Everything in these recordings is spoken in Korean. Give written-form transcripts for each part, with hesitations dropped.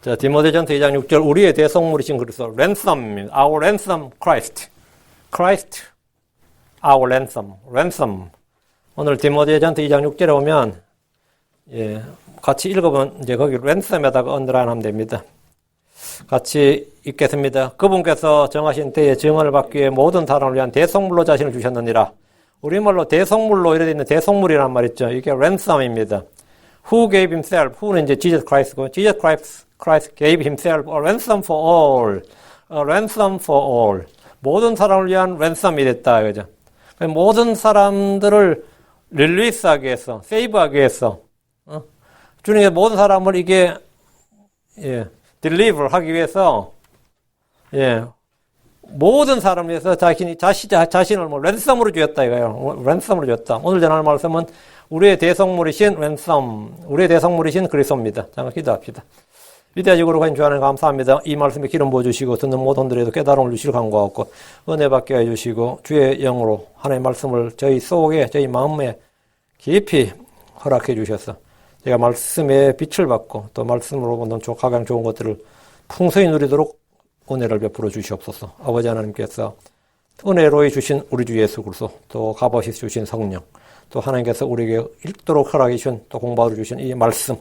자, 디모데전서 2장 6절 우리의 대속물이신 그리스도 ransom, our ransom Christ. Christ, our ransom. 오늘 디모데전서 2장 6절에 오면 예, 같이 읽어보면 이제 거기 ransom에다가 언더라인 하면 됩니다. 같이 읽겠습니다. 그분께서 정하신 때에 증언을 받기 위해 모든 사람을 위한 대속물로 자신을 주셨느니라. 우리말로 대속물로 이래 있는 대속물이란 말 있죠. 이게 ransom입니다. Who gave himself? Who는 이제 Jesus Christ고, Jesus Christ gave himself a ransom for all. A ransom for all. 모든 사람을 위한 ransom이 됐다. 그죠? 모든 사람들을 릴리스하기 위해서, 세이브하기 위해서, 주님의 모든 사람을 이게, 예, deliver 하기 위해서, 예, 모든 사람을 위해서 자신을 뭐 랜섬으로 주었다 이거예요. 랜섬으로 주었다. 오늘 전할 말씀은 우리의 대속물이신 랜섬, 우리의 대속물이신 그리스도입니다. 잠깐 기도합시다. 위대하시고 하신 주 하나님 감사합니다. 이 말씀에 기름 부어주시고 듣는 모든들에도 깨달음을 주시길 간구하고 은혜 받게 해주시고 주의 영으로 하나님의 말씀을 저희 속에 저희 마음에 깊이 허락해 주셔서 제가 말씀의 빛을 받고 또 말씀으로 보는 가장 좋은 것들을 풍성히 누리도록 은혜를 베풀어 주시옵소서. 아버지 하나님께서 은혜로 주신 우리 주 예수 그리스도 또 값없이 주신 성령 또 하나님께서 우리에게 읽도록 허락해 주신 또 공부하러 주신 이 말씀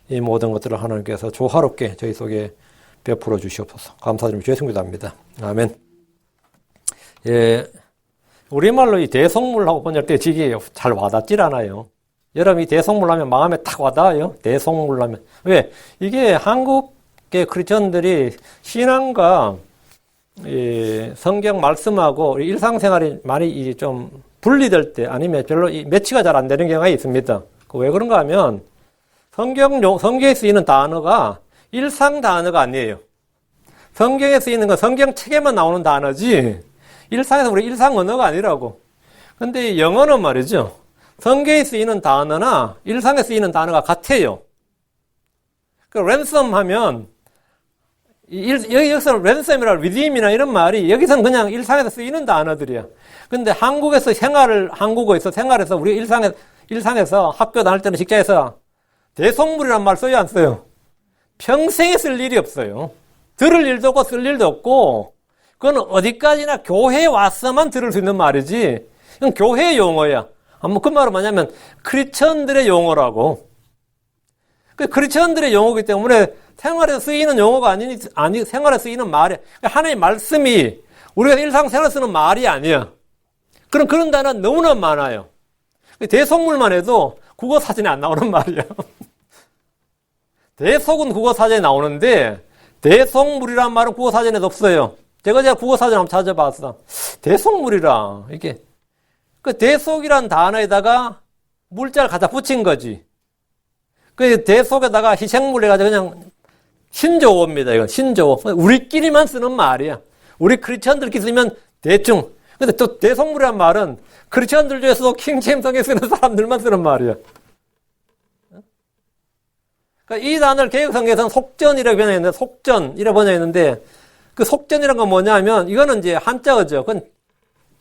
이 모든 것들을 하나님께서 조화롭게 저희 속에 베풀어 주시옵소서. 감사드리며 주의 성기도합니다. 아멘. 예, 우리말로 이 대속물하고 번역할 때 지기 잘 와닿질 않아요. 여러분이 대속물 하면 마음에 탁 와닿아요. 대속물 하면. 왜? 이게 한국의 크리스천들이 신앙과 성경 말씀하고 일상생활이 많이 좀 분리될 때 아니면 별로 매치가 잘 안 되는 경우가 있습니다. 왜 그런가 하면 성경에 쓰이는 단어가 일상 단어가 아니에요. 성경에 쓰이는 건 성경 책에만 나오는 단어지 일상에서 우리 일상 언어가 아니라고. 근데 영어는 말이죠. 성경에 쓰이는 단어나 일상에 쓰이는 단어가 같아요. 그 랜섬 하면 여기서 랜섬이나 리딤이나 이런 말이 여기서는 그냥 일상에서 쓰이는 단어들이야. 근데 한국에서 한국어에서 생활에서 우리 일상에서 학교 다닐 때는 직장에서 대속물이란 말 써요, 안 써요? 평생에 쓸 일이 없어요. 들을 일도 없고 쓸 일도 없고, 그건 어디까지나 교회에 와서만 들을 수 있는 말이지, 그건 교회 용어야. 그 말은 뭐냐면, 크리스천들의 용어라고. 크리스천들의 용어이기 때문에 생활에서 쓰이는 용어가 아니, 생활에서 쓰이는 말이야. 하나님의 말씀이 우리가 일상생활에 쓰는 말이 아니야. 그런 단어는 너무나 많아요. 대속물만 해도 국어 사전에 안 나오는 말이야. 대속은 국어 사전에 나오는데 대속물이란 말은 국어 사전에도 없어요. 제가 국어 사전 한번 찾아봤어. 대속물이라 이게 그 대속이란 단어에다가 물자를 갖다 붙인 거지. 그 대속에다가 희생물 해가지고 그냥 신조어입니다. 이건 신조어. 우리끼리만 쓰는 말이야. 우리 크리스천들끼리 쓰면 대충. 근데 또 대속물이란 말은 크리스천들 중에서도 킹제임스에 쓰는 사람들만 쓰는 말이야. 그러니까 이 단어를 개혁성경에서는 속전이라고 번역했는데, 속전이라고 번역했는데, 그 속전이라는 건 뭐냐면, 이거는 이제 한자어죠.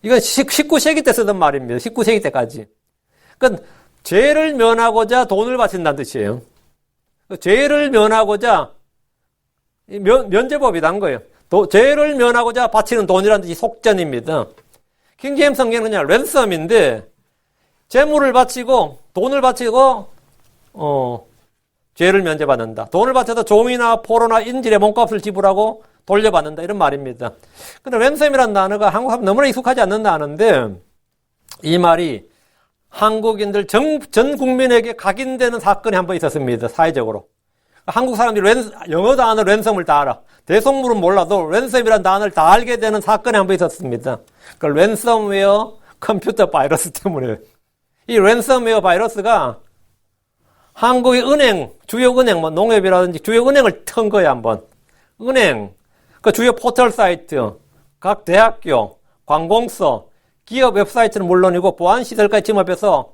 이건 19세기 때 쓰던 말입니다. 19세기 때까지. 그러니까 죄를 면하고자 돈을 바친다는 뜻이에요. 죄를 면하고자, 면제법이란 거예요. 죄를 면하고자 바치는 돈이라는 뜻이 속전입니다. 킹제임스 성경은 그냥 랜섬인데, 재물을 바치고, 돈을 바치고, 죄를 면제받는다. 돈을 바쳐서 종이나 포로나 인질의 몸값을 지불하고 돌려받는다. 이런 말입니다. 근데 랜섬이라는 단어가 한국 사람 너무나 익숙하지 않는 단어인데, 이 말이 한국인들 전 국민에게 각인되는 사건이 한 번 있었습니다. 사회적으로. 한국 사람들이 영어 단어 랜섬을 다 알아. 대속물은 몰라도 랜섬이라는 단어를 다 알게 되는 사건이 한 번 있었습니다. 그 랜섬웨어 컴퓨터 바이러스 때문에. 이 랜섬웨어 바이러스가 한국의 은행, 주요 은행, 뭐 농협이라든지 주요 은행을 튼 거야, 한번. 은행, 그 주요 포털 사이트, 각 대학교, 관공서, 기업 웹사이트는 물론이고 보안시설까지 침입해서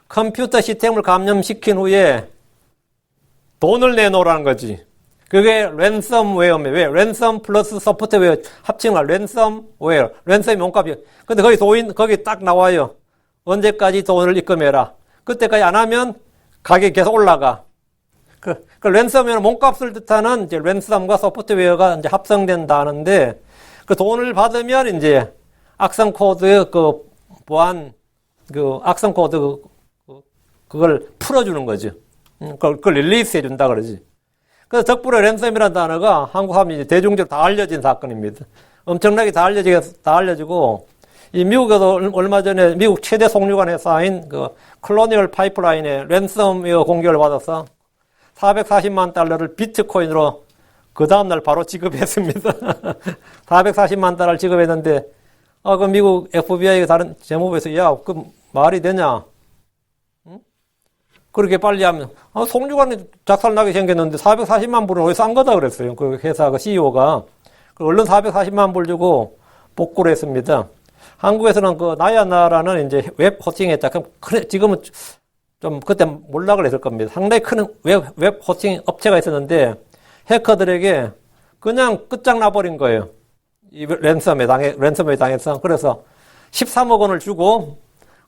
컴퓨터 시스템을 감염시킨 후에 돈을 내놓으라는 거지. 그게 랜섬웨어입니다. 왜? 랜섬 플러스 소프트웨어 합친 거 랜섬웨어. 랜섬이 몸값이. 근데 거기 딱 나와요. 언제까지 돈을 입금해라. 그때까지 안 하면 가격이 계속 올라가. 그 랜섬웨어는 몸값을 뜻하는 이제 랜섬과 소프트웨어가 이제 합성된다는데 그 돈을 받으면 이제 악성 코드 그 보안 그 악성 코드 그걸 풀어주는 거죠. 그걸 릴리스 해준다 그러지. 그래서 덕분에 랜섬이라는 단어가 한국 사람이 이제 대중적으로 다 알려진 사건입니다. 엄청나게 다 알려지고 이 미국에도 얼마 전에 미국 최대 송유관 회사인 그 콜로니얼 파이프라인에 랜섬웨어 공격을 받아서 440만 달러를 비트코인으로 그 다음날 바로 지급했습니다. 440만 달러를 지급했는데, 그 미국 FBI가 다른 재무부에서, 야, 그 말이 되냐? 응? 그렇게 빨리 하면, 송유관이 작살나게 생겼는데 440만 불은 어디서 산 거다 그랬어요. 그 회사 그 CEO가. 얼른 440만 불 주고 복구를 했습니다. 한국에서는 그 나야나라는 이제 웹 호스팅 했다. 그럼 지금은 좀 그때 몰라 그랬을 겁니다. 상당히 큰 웹 호스팅 업체가 있었는데 해커들에게 그냥 끝장나버린 거예요. 이 랜섬웨어에 당해서. 그래서 13억 원을 주고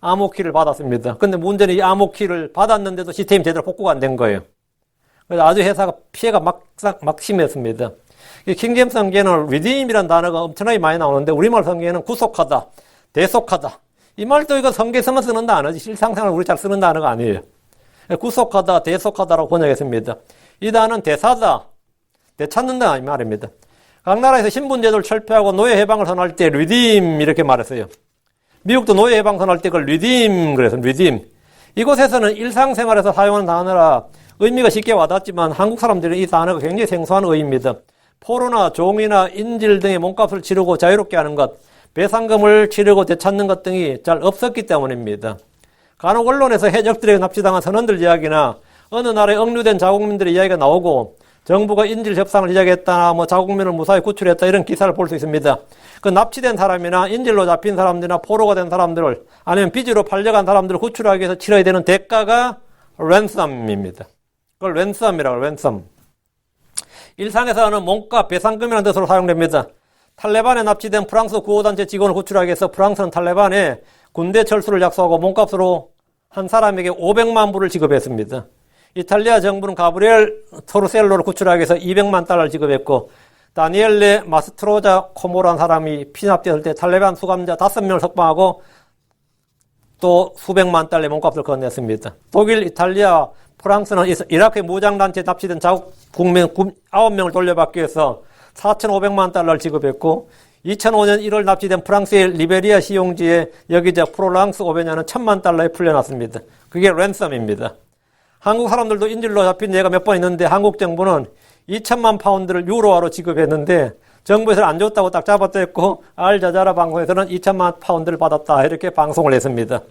암호키를 받았습니다. 근데 문제는 이 암호키를 받았는데도 시스템이 제대로 복구가 안 된 거예요. 그래서 아주 회사가 피해가 막심했습니다. 킹제임스 성경에는 redeem이라는 단어가 엄청나게 많이 나오는데 우리말 성경에는 구속하다, 대속하다. 이 말도 이거 성경에서만 쓰는 단어지 실상생활 우리 잘 쓰는 단어가 아니에요. 구속하다, 대속하다라고 번역했습니다. 이 단어는 대사다, 되찾는다 이 말입니다. 각 나라에서 신분제도를 철폐하고 노예 해방을 선언할 때 redeem 이렇게 말했어요. 미국도 노예 해방 선언할 때 그걸 redeem 그래서 redeem. 이곳에서는 일상생활에서 사용하는 단어라 의미가 쉽게 와닿지만 한국 사람들은 이 단어가 굉장히 생소한 의미입니다. 포로나 종이나 인질 등의 몸값을 치르고 자유롭게 하는 것, 배상금을 치르고 되찾는 것 등이 잘 없었기 때문입니다. 간혹 언론에서 해적들에게 납치당한 선원들 이야기나 어느 나라에 억류된 자국민들의 이야기가 나오고 정부가 인질 협상을 시작했다나 자국민을 무사히 구출했다 이런 기사를 볼 수 있습니다. 그 납치된 사람이나 인질로 잡힌 사람들이나 포로가 된 사람들을 아니면 빚으로 팔려간 사람들을 구출하기 위해서 치러야 되는 대가가 랜섬입니다. 그걸 랜섬이라고 랜섬. 일상에서는 몸값, 배상금이라는 뜻으로 사용됩니다. 탈레반에 납치된 프랑스 구호단체 직원을 구출하기 위해서 프랑스는 탈레반에 군대 철수를 약속하고 몸값으로 한 사람에게 500만 불을 지급했습니다. 이탈리아 정부는 가브리엘 토르셀로를 구출하기 위해서 200만 달러를 지급했고 다니엘레 마스트로자 코모라는 사람이 피납되었을 때 탈레반 수감자 5명을 석방하고 또 수백만 달러의 몸값을 건넸습니다. 독일, 이탈리아, 프랑스는 이라크의 무장단체에 납치된 자국 국민 9명을 돌려받기 위해서 4,500만 달러를 지급했고 2005년 1월 납치된 프랑스의 리베리아 시용지의 여기자 프로랑스 오베냐는 1,000만 달러에 풀려났습니다. 그게 랜섬입니다. 한국 사람들도 인질로 잡힌 예가 몇 번 있는데 한국 정부는 2천만 파운드를 유로화로 지급했는데 정부에서는 안 줬다고 딱 잡아댔고 알자자라 방송에서는 2천만 파운드를 받았다 이렇게 방송을 했습니다.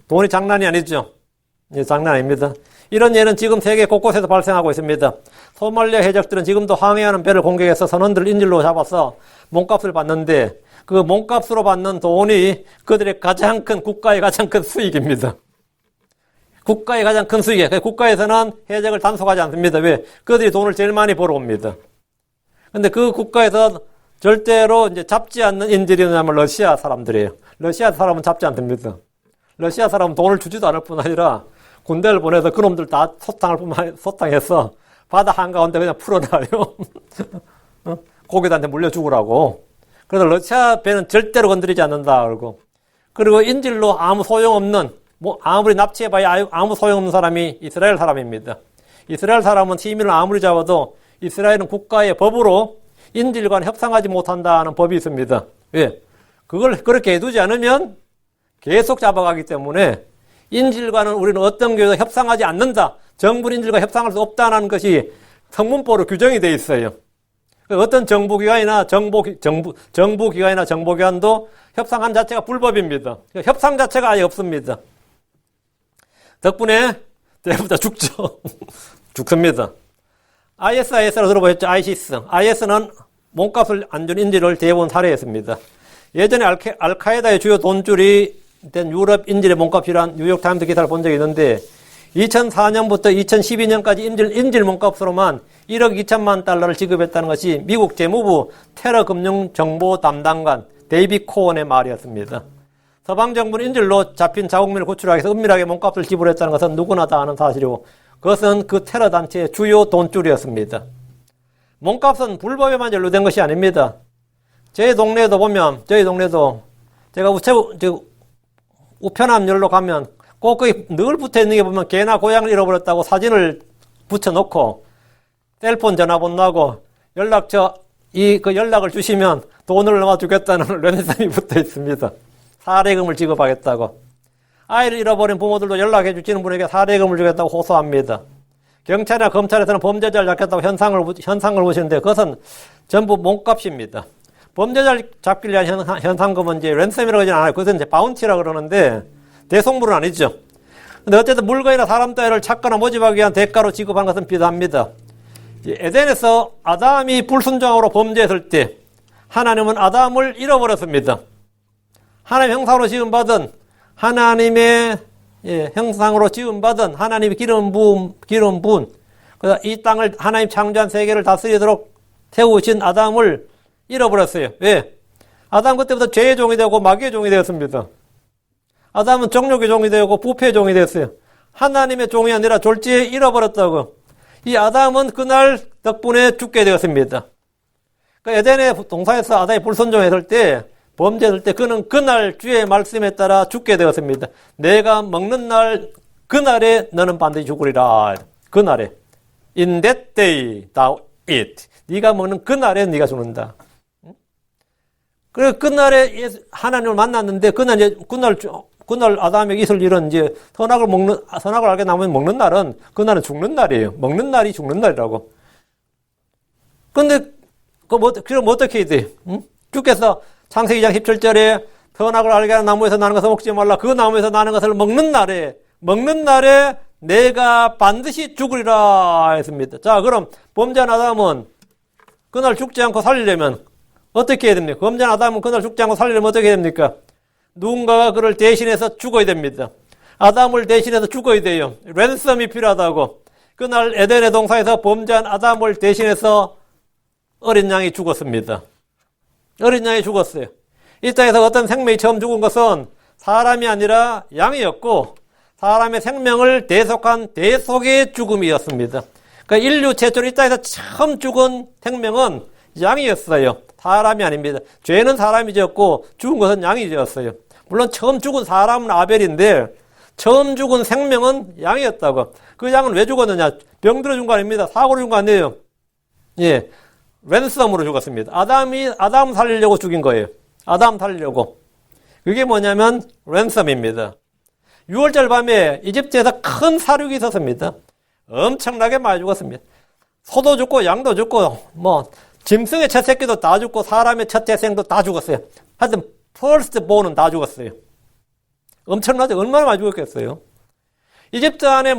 돈이 장난이 아니죠. 예, 장난 아닙니다. 이런 예는 지금 세계 곳곳에서 발생하고 있습니다. 소말리아 해적들은 지금도 항해하는 배를 공격해서 선원들을 인질로 잡아서 몸값을 받는데 그 몸값으로 받는 돈이 그들의 가장 큰 국가의 가장 큰 수익입니다. 국가의 가장 큰 수익이에요. 국가에서는 해적을 단속하지 않습니다. 왜? 그들이 돈을 제일 많이 벌어옵니다. 근데 그 국가에서 절대로 이제 잡지 않는 인질이 뭐냐면 러시아 사람들이에요. 러시아 사람은 잡지 않습니다. 러시아 사람은 돈을 주지도 않을 뿐 아니라 군대를 보내서 그놈들 다 소탕해서 바다 한가운데 그냥 풀어놔요. 고기들한테 물려 죽으라고. 그래서 러시아 배는 절대로 건드리지 않는다. 그리고 인질로 아무 소용없는, 아무리 납치해봐야 아무 소용없는 사람이 이스라엘 사람입니다. 이스라엘 사람은 시민을 아무리 잡아도 이스라엘은 국가의 법으로 인질과는 협상하지 못한다는 법이 있습니다. 왜? 그걸 그렇게 해두지 않으면 계속 잡아가기 때문에 인질과는 우리는 어떤 경우에도 협상하지 않는다. 정부 인질과 협상할 수 없다는 것이 성문법으로 규정이 되어 있어요. 어떤 정부기관이나 정부기관이나 정보기관도 협상한 자체가 불법입니다. 협상 자체가 아예 없습니다. 덕분에 대부분 다 죽죠. 죽습니다. ISIS라고 들어보셨죠? ISIS. IS는 몸값을 안 준 인질을 대부분 살해했습니다. 예전에 알카에다의 주요 돈줄이 된 유럽 인질의 몸값이란 뉴욕타임스 기사를 본 적이 있는데 2004년부터 2012년까지 인질 몸값으로만 1억 2천만 달러를 지급했다는 것이 미국 재무부 테러 금융 정보 담당관 데이비 코언의 말이었습니다. 서방 정부는 인질로 잡힌 자국민을 구출하기 위해서 은밀하게 몸값을 지불했다는 것은 누구나 다 아는 사실이고 그것은 그 테러 단체의 주요 돈줄이었습니다. 몸값은 불법에만 연루된 것이 아닙니다. 저희 동네에도 보면, 저희 동네도 제가 우편함열로 가면 꼭 거기 늘 붙어 있는 게 보면 개나 고양이를 잃어버렸다고 사진을 붙여놓고 셀폰 전화번호하고 그 연락을 주시면 돈을 얼마 주겠다는 랜섬이 붙어 있습니다. 사례금을 지급하겠다고. 아이를 잃어버린 부모들도 연락해 주시는 분에게 사례금을 주겠다고 호소합니다. 경찰이나 검찰에서는 범죄자를 잡겠다고 현상을 보시는데 그것은 전부 몸값입니다. 범죄자를 잡기 위한 현상금은 이제 랜섬이라고 하지는 않아요. 그것은 이제 바운티라고 그러는데 대속물은 아니죠. 근데 어쨌든 물건이나 사람 따위를 찾거나 모집하기 위한 대가로 지급하는 것은 비슷합니다. 에덴에서 아담이 불순종으로 범죄했을 때 하나님은 아담을 잃어버렸습니다. 하나님의 형상으로 지음받은 하나님의 형상으로 지음받은 하나님의 기름 부은 이 땅을 하나님 창조한 세계를 다스리도록 태우신 아담을 잃어버렸어요. 왜? 아담 그때부터 죄의 종이 되고 마귀의 종이 되었습니다. 아담은 정욕의 종이 되고 부패의 종이 되었어요. 하나님의 종이 아니라 졸지에 잃어버렸다고. 이 아담은 그날 덕분에 죽게 되었습니다. 에덴의 동산에서 아담이 불순종했을 때, 범죄했을 때 그는 그날 주의 말씀에 따라 죽게 되었습니다. 내가 먹는 날 그날에 너는 반드시 죽으리라. 그날에. In that day thou eat. 네가 먹는 그날에 네가 죽는다. 그래 그날에 하나님을 만났는데 그날 아담에게 있을 일은 이제 선악을 알게 나면 먹는 날은 그날은 죽는 날이에요. 먹는 날이 죽는 날이라고. 근데 그럼 어떻게 해야 돼? 응? 주께서 창세기 2장 17절에 선악을 알게 하는 나무에서 나는 것을 먹지 말라. 그 나무에서 나는 것을 먹는 날에 내가 반드시 죽으리라 했습니다. 자, 그럼 범죄한 아담은 그날 죽지 않고 살리려면 어떻게 해야 됩니까? 범죄한 아담은 그날 죽지 않고 살리려면 어떻게 해야 됩니까? 누군가가 그를 대신해서 죽어야 됩니다. 아담을 대신해서 죽어야 돼요. 랜섬이 필요하다고. 그날 에덴의 동산에서 범죄한 아담을 대신해서 어린 양이 죽었습니다. 어린 양이 죽었어요. 이 땅에서 어떤 생명이 처음 죽은 것은 사람이 아니라 양이었고 사람의 생명을 대속한 대속의 죽음이었습니다. 그러니까 인류 최초로 이 땅에서 처음 죽은 생명은 양이었어요. 사람이 아닙니다. 죄는 사람이 지었고 죽은 것은 양이 지었어요. 물론 처음 죽은 사람은 아벨인데 처음 죽은 생명은 양이었다고. 그 양은 왜 죽었느냐? 병들어 죽은 거 아닙니다. 사고로 죽은 거 아니에요. 예, 랜섬으로 죽었습니다. 아담 살리려고 죽인 거예요. 아담 살리려고. 그게 뭐냐면 랜섬입니다. 6월절 밤에 이집트에서 큰 사륙이 있었습니다. 엄청나게 많이 죽었습니다. 소도 죽고 양도 죽고 짐승의 첫 새끼도 다 죽고 사람의 첫 태생도 다 죽었어요. 하여튼 퍼스트 본은 다 죽었어요. 엄청나죠? 얼마나 많이 죽었겠어요. 이집트 안에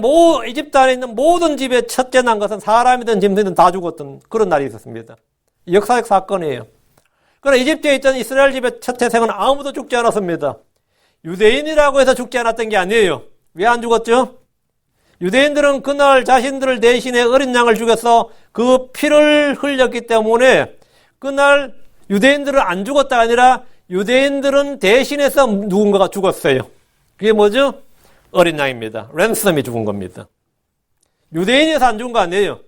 있는 모든 집의 첫째 난 것은 사람이든 짐승이든 다 죽었던 그런 날이 있었습니다. 역사적 사건이에요. 그러나 이집트에 있던 이스라엘 집의 첫 태생은 아무도 죽지 않았습니다. 유대인이라고 해서 죽지 않았던 게 아니에요. 왜 안 죽었죠? 유대인들은 그날 자신들을 대신해 어린 양을 죽여서 그 피를 흘렸기 때문에 그날 유대인들은 안 죽었다가 아니라 유대인들은 대신해서 누군가가 죽었어요. 그게 뭐죠? 어린 양입니다. 랜섬이 죽은 겁니다. 유대인에서 안 죽은 거 아니에요.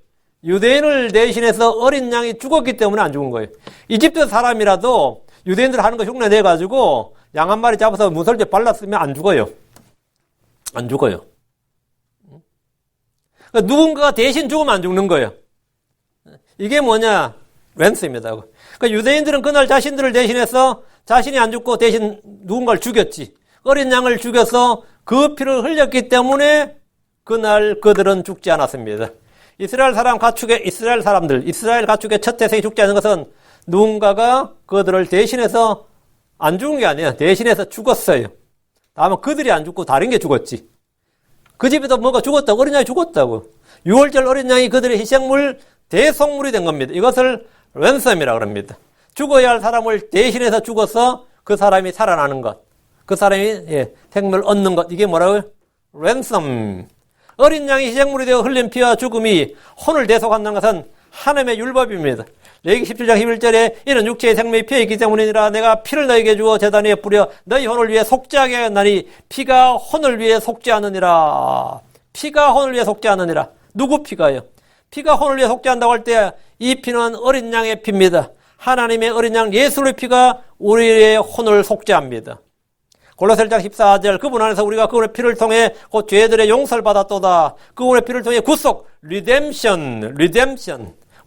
유대인을 대신해서 어린 양이 죽었기 때문에 안 죽은 거예요. 이집트 사람이라도 유대인들 하는 거 흉내 내가지고 양 한 마리 잡아서 무설제 발랐으면 안 죽어요. 안 죽어요. 그러니까 누군가가 대신 죽으면 안 죽는 거예요. 이게 뭐냐? 랜섬입니다. 그러니까 유대인들은 그날 자신들을 대신해서 자신이 안 죽고 대신 누군가를 죽였지. 어린 양을 죽여서 그 피를 흘렸기 때문에 그날 그들은 죽지 않았습니다. 이스라엘 가축의 첫 태생이 죽지 않은 것은 누군가가 그들을 대신해서 안 죽은 게 아니에요. 대신해서 죽었어요. 다만 그들이 안 죽고 다른 게 죽었지. 그 집에도 뭐가 죽었다고, 어린 양이 죽었다고. 6월절 어린 양이 그들의 희생물, 대속물이 된 겁니다. 이것을 랜섬이라고 합니다. 죽어야 할 사람을 대신해서 죽어서 그 사람이 살아나는 것. 그 사람이 생명을 얻는 것. 이게 뭐라고요? 랜섬. 어린 양이 희생물이 되어 흘린 피와 죽음이 혼을 대속한다는 것은 하나님의 율법입니다. 레위기 17장 11절에 이는 육체의 생명이 피에 있기 때문이니라 내가 피를 너에게 주어 제단 위에 뿌려 너희 혼을 위해 속죄하게 하였나니 피가 혼을 위해 속죄하느니라. 피가 혼을 위해 속죄하느니라. 누구 피가요? 피가 혼을 위해 속죄한다고 할 때 이 피는 어린 양의 피입니다. 하나님의 어린 양 예수의 피가 우리의 혼을 속죄합니다. 골로새서 1장 14절 그분 안에서 우리가 그분의 피를 통해 그 죄들의 용서를 받았도다. 그분의 피를 통해 구속, 리뎀션.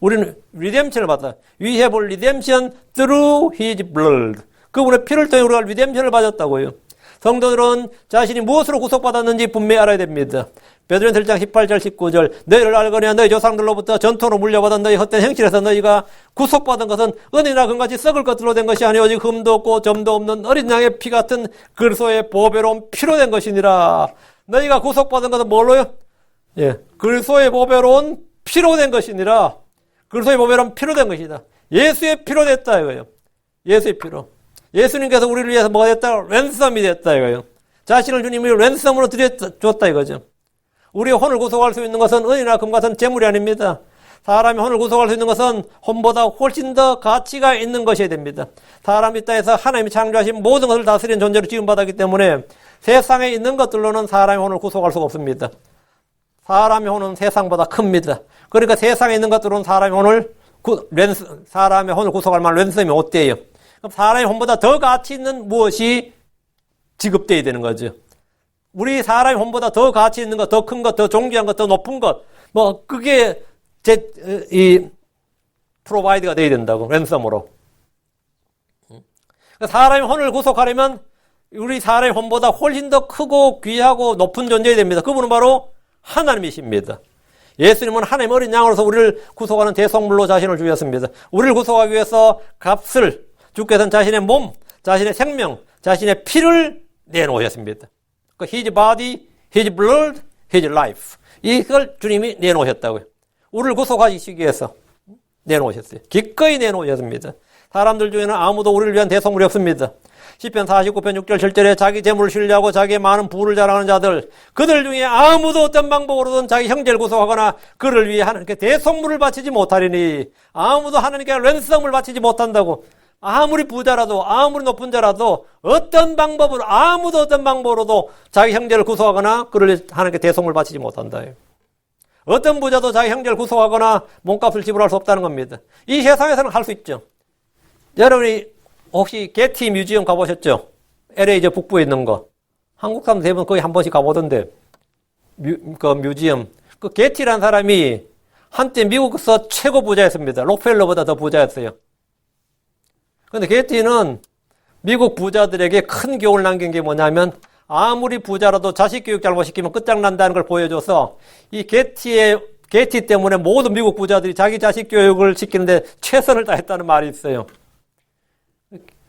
우리는 리뎀션을 받았다. We have redemption through His blood. 그분의 피를 통해 우리가 리뎀션을 받았다고요. 성도들은 자신이 무엇으로 구속받았는지 분명히 알아야 됩니다. 베드로전서 1장 18절 19절 너희를 알거니와 너희 조상들로부터 전통으로 물려받은 너희 헛된 행실에서 너희가 구속받은 것은 은이나 금같이 썩을 것들로 된 것이 아니 오직 흠도 없고 점도 없는 어린 양의 피 같은 그리스도의 보배로운 피로 된 것이니라. 너희가 구속받은 것은 뭘로요? 그리스도의 보배로운 피로 된 것이니라. 그리스도의 보배로운 피로 된 것이다. 예수의 피로 됐다 이거예요. 예수의 피로. 예수님께서 우리를 위해서 뭐가 됐다? 랜섬이 됐다 이거예요. 자신을 주님이 랜섬으로 드렸다 이거죠. 우리의 혼을 구속할 수 있는 것은 은이나 금 같은 재물이 아닙니다. 사람의 혼을 구속할 수 있는 것은 혼보다 훨씬 더 가치가 있는 것이어야 됩니다. 사람이 이 땅에서 하나님이 창조하신 모든 것을 다스리는 존재로 지음받았기 때문에 세상에 있는 것들로는 사람의 혼을 구속할 수가 없습니다. 사람의 혼은 세상보다 큽니다. 그러니까 세상에 있는 것들로는 사람의 혼을 구속할 만한 랜섬이 어때요? 그럼 사람의 혼보다 더 가치 있는 무엇이 지급되어야 되는 거죠. 우리 사람의 혼보다 더 가치 있는 것, 더 큰 것, 더 존귀한 것, 더 높은 것, 그게 프로바이드가 돼야 된다고, 랜섬으로. 사람의 혼을 구속하려면 우리 사람의 혼보다 훨씬 더 크고 귀하고 높은 존재가 됩니다. 그분은 바로 하나님이십니다. 예수님은 하나님의 어린 양으로서 우리를 구속하는 대속물로 자신을 주셨습니다. 우리를 구속하기 위해서 값을 주께서는 자신의 몸, 자신의 생명, 자신의 피를 내놓으셨습니다. His body, His blood, His life. 이걸 주님이 내놓으셨다고요. 우리를 구속하시기 위해서 내놓으셨어요. 기꺼이 내놓으셨습니다. 사람들 중에는 아무도 우리를 위한 대속물이 없습니다. 시편 49편 6절 7절에 자기 재물을 신뢰하고 자기의 많은 부를 자랑하는 자들, 그들 중에 아무도 어떤 방법으로든 자기 형제를 구속하거나 그를 위해 하나님께 대속물을 바치지 못하리니, 아무도 하나님께 랜섬을 바치지 못한다고. 아무리 부자라도, 아무리 높은 자라도 어떤 방법으로, 아무도 어떤 방법으로도 자기 형제를 구속하거나 그를 하나님께 대속물 바치지 못한다. 어떤 부자도 자기 형제를 구속하거나 몸값을 지불할 수 없다는 겁니다. 이 세상에서는 할 수 있죠. 여러분이 혹시 게티 뮤지엄 가보셨죠? LA 북부에 있는 거. 한국 사람 대부분 거의 한 번씩 가보던데. 그 뮤지엄. 그 게티라는 사람이 한때 미국에서 최고 부자였습니다. 록펠러보다 더 부자였어요. 근데 게티는 미국 부자들에게 큰 교훈을 남긴 게 뭐냐면, 아무리 부자라도 자식 교육 잘못시키면 끝장난다는 걸 보여줘서, 이 게티 때문에 모든 미국 부자들이 자기 자식 교육을 시키는데 최선을 다했다는 말이 있어요.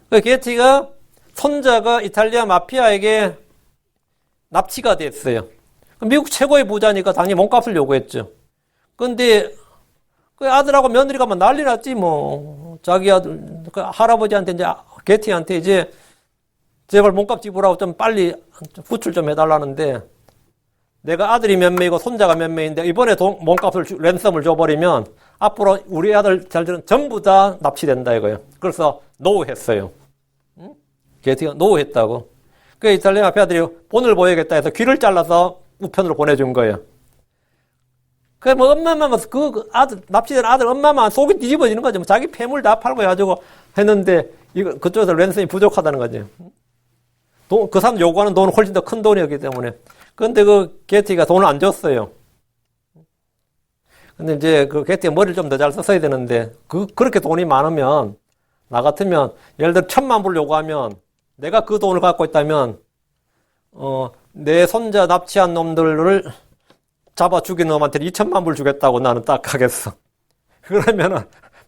그 게티가 손자가 이탈리아 마피아에게 납치가 됐어요. 미국 최고의 부자니까 당연히 몸값을 요구했죠. 근데 그 아들하고 며느리가 막 난리 났지 뭐. 자기 아들, 그 할아버지한테 이제 게티한테 이제 제발 몸값 지불하고 좀 빨리 구출 좀 해달라는데, 내가 아들이 몇 명이고 손자가 몇 명인데 이번에 몸값을 랜섬을 줘버리면 앞으로 우리 아들 잘들은 전부 다 납치된다 이거예요. 그래서 노했어요. 게티가 노했다고. 그 이탈리아 마피아들이 본을 보여야겠다 해서 귀를 잘라서 우편으로 보내준 거예요. 그래, 엄마만, 납치된 아들 엄마만 속이 뒤집어지는 거죠. 자기 폐물 다 팔고 해가지고 했는데, 그쪽에서 랜섬이 부족하다는 거죠. 그 사람 요구하는 돈은 훨씬 더 큰 돈이었기 때문에. 그런데 그 게티가 돈을 안 줬어요. 근데 이제 그 게티가 머리를 좀 더 잘 썼어야 되는데, 그렇게 돈이 많으면, 나 같으면, 예를 들어 1,000만 불 요구하면, 내가 그 돈을 갖고 있다면, 내 손자 납치한 놈들을 잡아 죽인 놈한테 2,000만 불 주겠다고 나는 딱 하겠어. 그러면은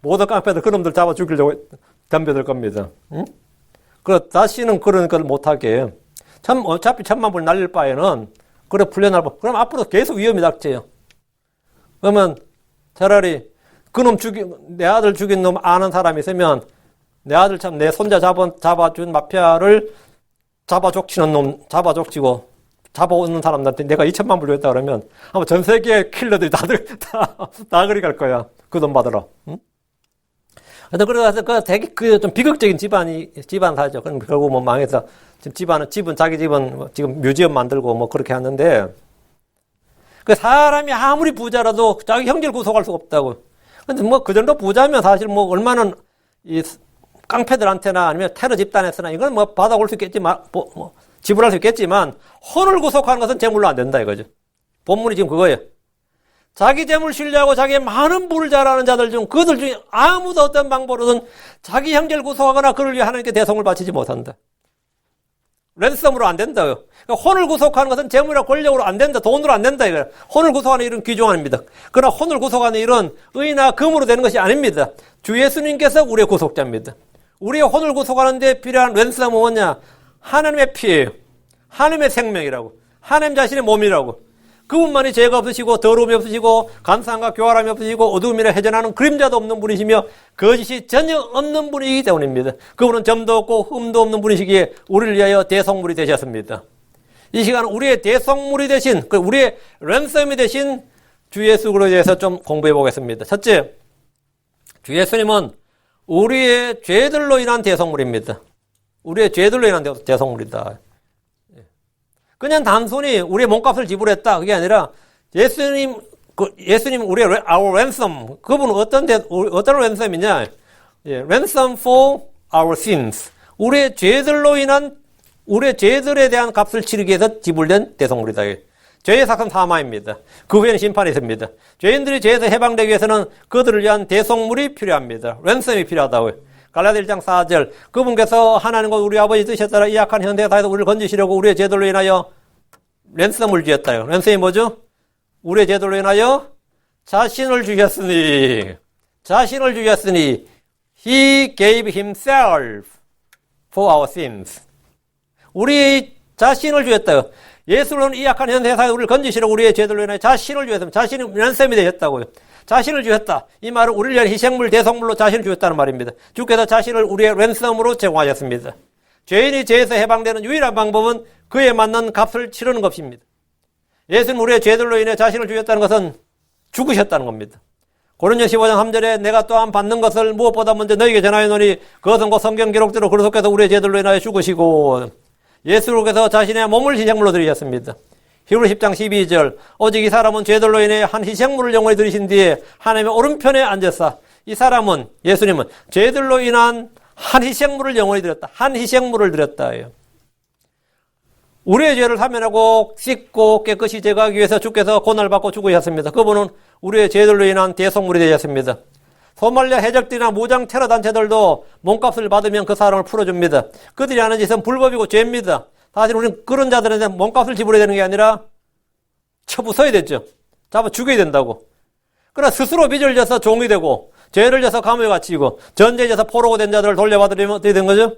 모든 깡패들 그놈들 잡아 죽이려고 덤벼들 겁니다. 응? 다시는 그런 걸 못하게. 어차피 1,000만 불 날릴 바에는 그래 풀려나고, 그럼 앞으로 계속 위험이 닥쳐요. 그러면 차라리 그놈 내 아들 죽인 놈 아는 사람이 있으면, 내 아들 내 손자 잡아준 마피아를 잡아족치는 놈 잡아족치고 잡아오는 사람들한테 내가 2,000만 불 줬다 그러면 아마 전 세계 킬러들이 다 그리 갈 거야. 그 돈 받으러. 응? 그래서 되게 좀 비극적인 집안사죠. 그럼 결국 뭐 망해서 집은 자기 집은 지금 뮤지엄 만들고 뭐 그렇게 하는데, 그 사람이 아무리 부자라도 자기 형제를 구속할 수가 없다고. 근데 뭐 그 정도 부자면 사실 뭐 얼마나 이 깡패들한테나 아니면 테러 집단에서나 이건 뭐 받아올 수 있겠지만, 지불할 수 있겠지만, 혼을 구속하는 것은 재물로 안 된다 이거죠. 본문이 지금 그거예요. 자기 재물 신뢰하고 자기의 많은 부를 잘하는 자들 중 그들 중에 아무도 어떤 방법으로든 자기 형제를 구속하거나 그를 위해 하나님께 대성을 바치지 못한다. 랜섬으로 안 된다요. 그러니까 혼을 구속하는 것은 재물이나 권력으로 안 된다. 돈으로 안 된다 이거예요. 혼을 구속하는 일은 귀중합니다. 그러나 혼을 구속하는 일은 의나 금으로 되는 것이 아닙니다. 주 예수님께서 우리의 구속자입니다. 우리의 혼을 구속하는 데 필요한 랜섬은 뭐냐? 하나님의 피예요. 하나님의 생명이라고. 하나님 자신의 몸이라고. 그분만이 죄가 없으시고 더러움이 없으시고 간사함과 교활함이 없으시고 어두움이나 해전하는 그림자도 없는 분이시며 거짓이 전혀 없는 분이기 때문입니다. 그분은 점도 없고 흠도 없는 분이시기에 우리를 위하여 대성물이 되셨습니다. 이 시간 우리의 대성물이 되신, 우리의 랜섬이 되신 주 예수에 대해서 좀 공부해 보겠습니다. 첫째, 주 예수님은 우리의 죄들로 인한 대성물입니다. 우리의 죄들로 인한 대성물이다. 그냥 단순히 우리의 몸값을 지불했다 그게 아니라 예수님 우리의 our ransom, 그분은 어떤 ransom이냐? ransom for our sins. 우리의 죄들로 인한 우리의 죄들에 대한 값을 치르기 위해서 지불된 대성물이다. 죄의 삭은 사망입니다. 그 후에는 심판이 있습니다. 죄인들이 죄에서 해방되기 위해서는 그들을 위한 대성물이 필요합니다. ransom이 필요하다고요. 갈라디아 1장 4절, 그분께서 하나님과 우리 아버지 뜻에 따라 이 악한 현대사에서 우리를 건지시려고 우리의 죄들로 인하여 랜섬을 주셨다요. 랜섬이 뭐죠? 우리의 죄들로 인하여 자신을 주셨으니 He gave Himself for our sins. 우리 자신을 주셨다요. 예수로는 이 악한 현대사에서 우리를 건지시려고 우리의 죄들로 인하여 자신을 주셨으면 자신이 랜섬이 되셨다고요. 자신을 주셨다. 이 말은 우리를 위한 희생물, 대성물로 자신을 주셨다는 말입니다. 주께서 자신을 우리의 랜섬으로 제공하셨습니다. 죄인이 죄에서 해방되는 유일한 방법은 그에 맞는 값을 치르는 것입니다. 예수는 우리의 죄들로 인해 자신을 주셨다는 것은 죽으셨다는 겁니다. 고린도서 15장 3절에 내가 또한 받는 것을 무엇보다 먼저 너희에게 전하였노니 그것은 곧 성경 기록대로 그리스도께서 우리의 죄들로 인하여 죽으시고 예수께서 자신의 몸을 희생물로 드리셨습니다. 히브리 10장 12절 오직 이 사람은 죄들로 인해 한 희생물을 영원히 드리신 뒤에 하나님의 오른편에 앉았사. 이 사람은 예수님은 죄들로 인한 한 희생물을 영원히 드렸다. 한 희생물을 드렸다. 우리의 죄를 사면하고 씻고 깨끗이 제거하기 위해서 주께서 고난을 받고 죽으셨습니다. 그분은 우리의 죄들로 인한 대성물이 되셨습니다. 소말리아 해적들이나 무장 테러 단체들도 몸값을 받으면 그 사람을 풀어줍니다. 그들이 하는 짓은 불법이고 죄입니다. 사실 우리는 그런 자들한테 몸값을 지불해야 되는 게 아니라 쳐부숴야 되죠. 잡아 죽여야 된다고. 그러나 스스로 빚을 져서 종이 되고 죄를 져서 감옥에 갇히고 전쟁에 져서 포로가 된 자들을 돌려받으려면 어떻게 된 거죠?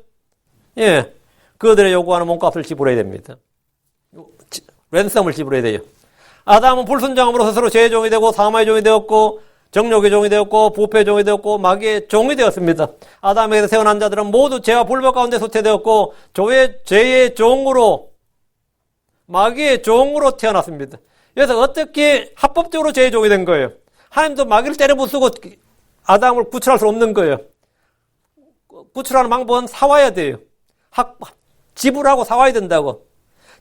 예, 그들의 요구하는 몸값을 지불해야 됩니다. 랜섬을 지불해야 돼요. 아담은 불순종함으로 스스로 죄의 종이 되고 사마의 종이 되었고 정욕의 종이 되었고 부패의 종이 되었고 마귀의 종이 되었습니다. 아담에게서 태어난 자들은 모두 죄와 불법 가운데 소태되었고 죄의 종으로 마귀의 종으로 태어났습니다. 그래서 어떻게 합법적으로 죄의 종이 된 거예요? 하나님도 마귀를 때려 부수고 아담을 구출할 수 없는 거예요. 구출하는 방법은 사와야 돼요. 지불하고 사와야 된다고.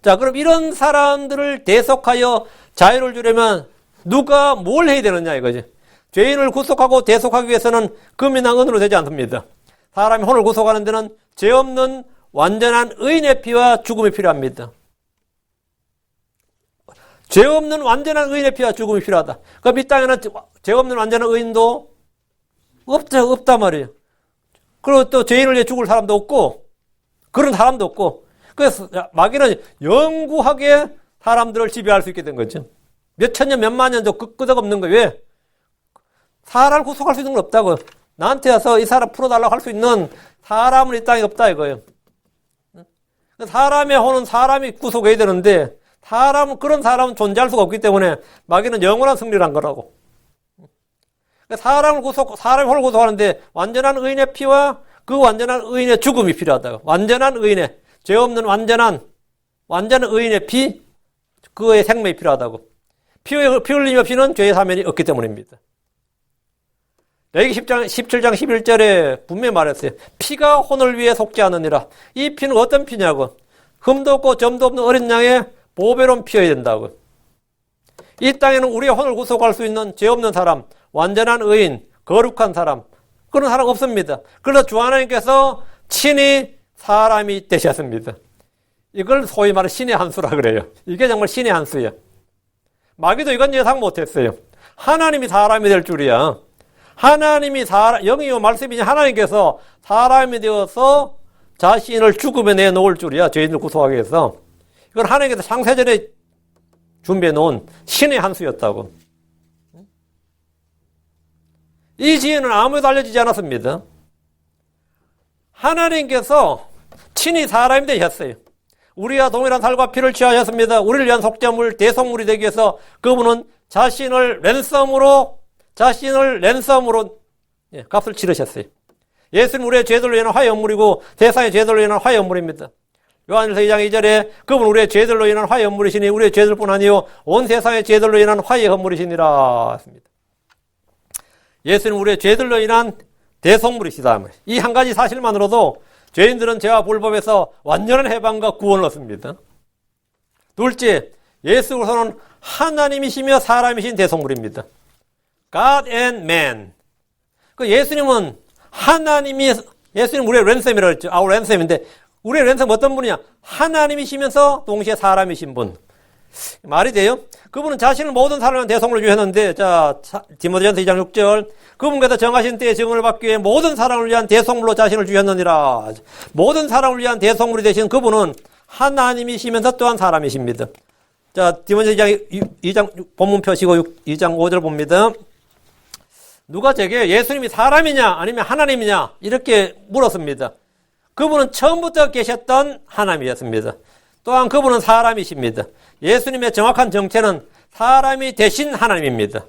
자, 그럼 이런 사람들을 대속하여 자유를 주려면 누가 뭘 해야 되느냐 이거지. 죄인을 구속하고 대속하기 위해서는 금이나 은으로 되지 않습니다. 사람이 혼을 구속하는 데는 죄 없는 완전한 의인의 피와 죽음이 필요합니다. 죄 없는 완전한 의인의 피와 죽음이 필요하다. 그럼 이 땅에는 죄 없는 완전한 의인도 없단 말이에요. 그리고 또 죄인을 위해 죽을 사람도 없고 그런 사람도 없고 그래서 마귀는 영구하게 사람들을 지배할 수 있게 된 거죠. 몇 천년 몇만 년도 끄덕없는 거예요. 왜? 사람을 구속할 수 있는 건 없다고. 나한테 와서 이 사람 풀어달라고 할 수 있는 사람은 이 땅에 없다 이거예요. 사람의 혼은 사람이 구속해야 되는데 그런 사람은 존재할 수가 없기 때문에 마귀는 영원한 승리를 한 거라고. 사람이 혼을 구속하는데 완전한 의인의 피와 그 완전한 의인의 죽음이 필요하다고. 완전한 의인의 죄 없는 완전한 의인의 피, 그의 생명이 필요하다고. 피 흘림 없이는 죄의 사면이 없기 때문입니다. 레위기 17장 11절에 분명히 말했어요. 피가 혼을 위해 속지 않으니라. 이 피는 어떤 피냐고. 흠도 없고 점도 없는 어린 양의 보배로운 피여야 된다고. 이 땅에는 우리의 혼을 구속할 수 있는 죄 없는 사람, 완전한 의인, 거룩한 사람, 그런 사람 없습니다. 그래서 주 하나님께서 친히 사람이 되셨습니다. 이걸 소위 말해 신의 한 수라 그래요. 이게 정말 신의 한 수예요. 마귀도 이건 예상 못했어요. 하나님이 사람이 될 줄이야. 하나님이 영이요 말씀이니 하나님께서 사람이 되어서 자신을 죽음에 내놓을 줄이야. 죄인을 구속하기 위해서. 이건 하나님께서 창세전에 준비해 놓은 신의 한 수였다고. 이 지혜는 아무에도 알려지지 않았습니다. 하나님께서 친히 사람이 되셨어요. 우리와 동일한 살과 피를 취하셨습니다. 우리를 위한 속죄물, 대속물이 되기 위해서 그분은 자신을 랜섬으로 값을 치르셨어요. 예수는 우리의 죄들로 인한 화의 헌물이고 세상의 죄들로 인한 화의 헌물입니다. 요한일서 2장 2절에 그분 우리의 죄들로 인한 화의 헌물이시니 우리의 죄들뿐 아니요 온 세상의 죄들로 인한 화의 헌물이시니라 했습니다. 예수는 우리의 죄들로 인한 대속물이시다. 이 한 가지 사실만으로도 죄인들은 죄와 불법에서 완전한 해방과 구원을 얻습니다. 둘째, 예수 그리스도는 하나님이시며 사람이신 대속물입니다. God and man. 그 예수님은 예수님 우리의 랜섬이라고 했죠. our 랜섬인데 우리의 랜섬 어떤 분이냐? 하나님이시면서 동시에 사람이신 분. 말이 돼요? 그분은 자신을 모든 사람을 대속물로 주셨는데, 자, 디모데전서 2장 6절. 그분께서 정하신 때에 증언을 받기 위해 모든 사람을 위한 대속물로 자신을 주셨느니라. 모든 사람을 위한 대속물이 되신 그분은 하나님이시면서 또한 사람이십니다. 자, 디모데전서 2장 본문 펴시고 2장 5절 봅니다. 누가 제게 예수님이 사람이냐 아니면 하나님이냐 이렇게 물었습니다. 그분은 처음부터 계셨던 하나님이었습니다. 또한 그분은 사람이십니다. 예수님의 정확한 정체는 사람이 되신 하나님입니다.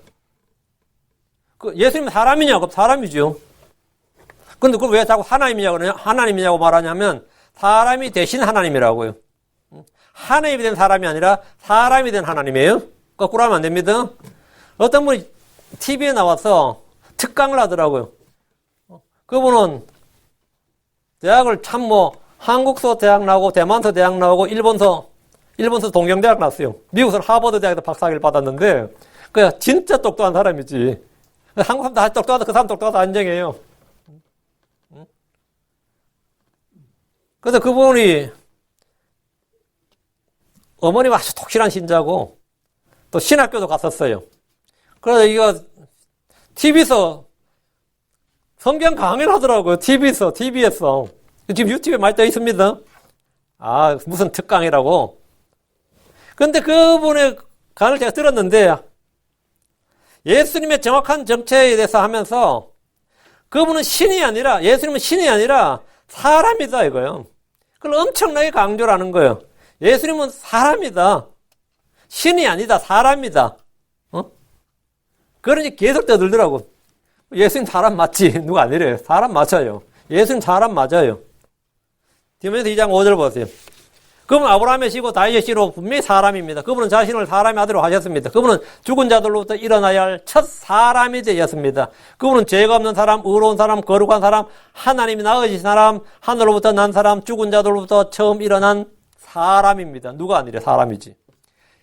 예수님은 사람이냐? 그럼 사람이죠. 근데 그걸 왜 자꾸 하나님이냐고 말하냐면 사람이 되신 하나님이라고요. 하나님이 된 사람이 아니라 사람이 된 하나님이에요. 거꾸로 하면 안 됩니다. 어떤 분이 TV에 나와서 특강을 하더라고요. 그분은 대학을 한국서 대학 나오고 대만서 대학 나오고 일본서 동경대학 나왔어요. 미국서 하버드 대학에서 박사학위를 받았는데 그냥 진짜 똑똑한 사람이지. 한국 사람 다 똑똑하다 그 사람 똑똑하다 안정해요. 그래서 그분이 어머니가 아주 독실한 신자고 또 신학교도 갔었어요. 그래서 이거 TV에서 성경 강의를 하더라고요. TV에서. 지금 유튜브에 많이 떠 있습니다. 아, 무슨 특강이라고. 근데 그분의 강의를 제가 들었는데 예수님의 정확한 정체에 대해서 하면서 그분은 예수님은 신이 아니라 사람이다 이거예요. 그걸 엄청나게 강조를 하는 거예요. 예수님은 사람이다. 신이 아니다. 사람이다. 그러니 계속 떠들더라고. 예수님 사람 맞지? 누가 아니래요. 사람 맞아요. 예수님 사람 맞아요. 디모데전서 2장 5절 보세요. 그분은 아브라함의 씨고 다윗의 씨로 분명히 사람입니다. 그분은 자신을 사람의 아들로 하셨습니다. 그분은 죽은 자들로부터 일어나야 할 첫 사람이 되었습니다. 그분은 죄가 없는 사람, 의로운 사람, 거룩한 사람, 하나님이 낳으신 사람, 하늘로부터 난 사람, 죽은 자들로부터 처음 일어난 사람입니다. 누가 아니래 사람이지.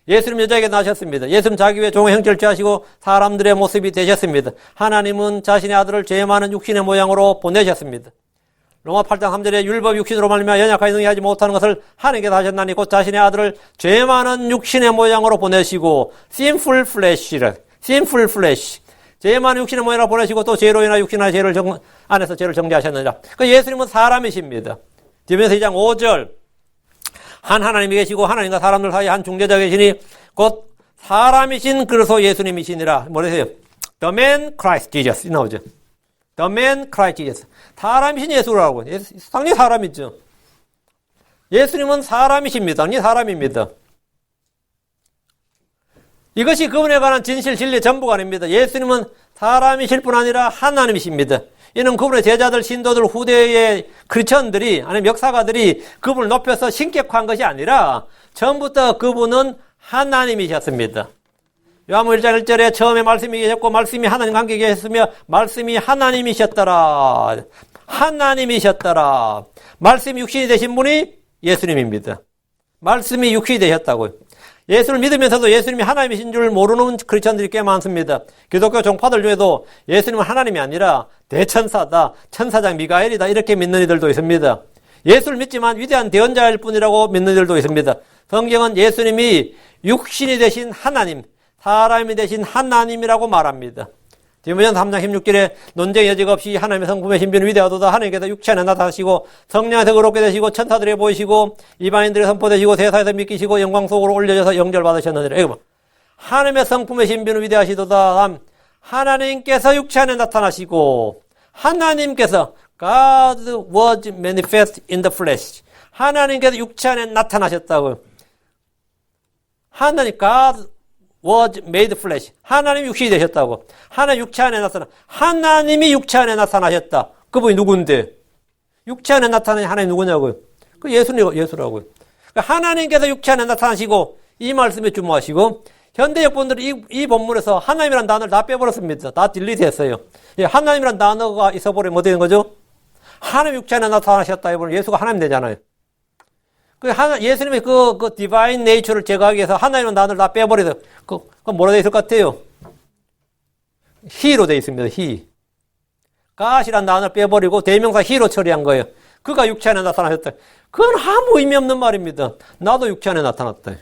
예수님 여자에게 나셨습니다. 예수님 자기 위해 종의 형체를 취하시고 사람들의 모습이 되셨습니다. 하나님은 자신의 아들을 죄 많은 육신의 모양으로 보내셨습니다. 로마 8장 3절에 율법 육신으로 말미암아 연약하게 능히하지 못하는 것을 하나님께서 하셨나니 곧 자신의 아들을 죄 많은 육신의 모양으로 보내시고 sinful flesh 죄 많은 육신의 모양으로 보내시고 또 죄로 인하여 육신의 죄를 안에서 죄를 정죄하셨느니라. 그러니까 예수님은 사람이십니다. 디모데전서 2장 5절 한 하나님이 계시고 하나님과 사람들 사이에 한 중재자 계시니 곧 사람이신 그리스도 예수님이시니라. 뭐래세요? The man Christ Jesus 나오죠. The man Christ Jesus. 사람이신 예수라고. 당연히 사람이죠. 예수님은 사람이십니다. 당연히 사람입니다. 이것이 그분에 관한 진실, 진리 전부가 아닙니다. 예수님은 사람이실 뿐 아니라 하나님이십니다. 이는 그분의 제자들, 신도들, 후대의 크리스천들이 아니면 역사가들이 그분을 높여서 신격화한 것이 아니라 처음부터 그분은 하나님이셨습니다. 요한복음 1장 1절에 처음에 말씀이 계셨고 말씀이 하나님과 함께 계셨으며 말씀이 하나님이셨더라. 말씀이 육신이 되신 분이 예수님입니다. 말씀이 육신이 되셨다고요. 예수를 믿으면서도 예수님이 하나님이신 줄 모르는 크리스천들이 꽤 많습니다. 기독교 종파들 중에도 예수님은 하나님이 아니라 대천사다, 천사장 미가엘이다 이렇게 믿는 이들도 있습니다. 예수를 믿지만 위대한 대언자일 뿐이라고 믿는 이들도 있습니다. 성경은 예수님이 육신이 되신 하나님, 사람이 되신 하나님이라고 말합니다. 디모데전서 3장 16절에 논쟁의 여지가 없이 하나님의 성품의 신비는 위대하도다. 하나님께서 육체 안에 나타나시고 성령에서 의롭게 되시고 천사들에게 보이시고 이방인들에 선포되시고 세상에서 믿기시고 영광 속으로 올려져서 영절 받으셨느니라. 이거 봐. 하나님의 성품의 신비는 위대하시도다. 하나님께서 육체 안에 나타나시고 하나님께서 God was manifest in the flesh. 하나님께서 육체 안에 나타나셨다고요. 하나님 God was made flesh. 하나님 육신이 되셨다고. 하나님 육체 안에 나타나. 하나님이 육체 안에 나타나셨다. 그분이 누군데? 육체 안에 나타나는 하나님 누구냐고요? 그 예수라고요. 하나님께서 육체 안에 나타나시고 이 말씀에 주목하시고 현대 역본들이 이 본문에서 하나님이라는 단어를 다 빼버렸습니다. 다 딜리트했어요. 하나님이라는 단어가 있어버리면 어떻게 되는 거죠? 하나님 육체 안에 나타나셨다 해보면 예수가 하나님 되잖아요. 예수님의 그 디바인 네이처를 제거하기 위해서 하나님은 단어를 다 빼버려서, 그건 뭐라 되어 있을 것 같아요? He로 되어 있습니다, He. God이라는 단어를 빼버리고 대명사 He로 처리한 거예요. 그가 육체 안에 나타나셨다. 그건 아무 의미 없는 말입니다. 나도 육체 안에 나타났다.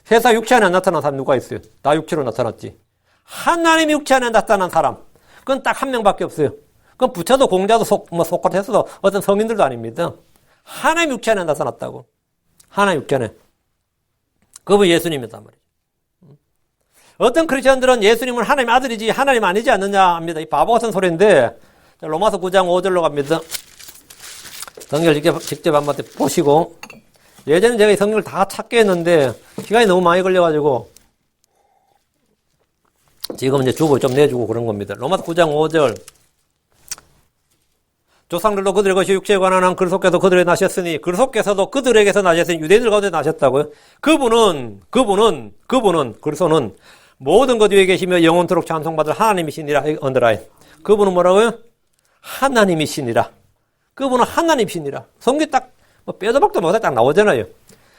세상 육체 안에 나타난 사람 누가 있어요? 나 육체로 나타났지. 하나님이 육체 안에 나타난 사람. 그건 딱 한 명밖에 없어요. 그건 부처도 공자도 소크라테스도 어떤 성인들도 아닙니다. 하나님 육체 안에 나타났다고. 하나님 육체 안에. 그분 예수님이단 말이에요. 어떤 크리스천들은 예수님은 하나님 아들이지 하나님 아니지 않느냐 합니다. 이 바보 같은 소리인데 로마서 9장 5절로 갑니다. 성경을 직접 한번 보시고 예전에 제가 이 성경을 다 찾게 했는데 시간이 너무 많이 걸려가지고 지금 이제 주고 좀 내주고 그런 겁니다. 로마서 9장 5절 조상들도 그들의 것이 육체에 관한 한 그리스도께서 그들에게 나셨으니 그리스도께서도 그들에게서 나셨으니 유대인들 가운데 나셨다고요. 그분은 그리스도는 모든 것 위에 계시며 영원토록 찬송받을 하나님이시니라. 언더라인. 그분은 뭐라고요? 하나님이시니라. 그분은 하나님이시니라. 성경 딱 빼도 박도 못해 딱 나오잖아요.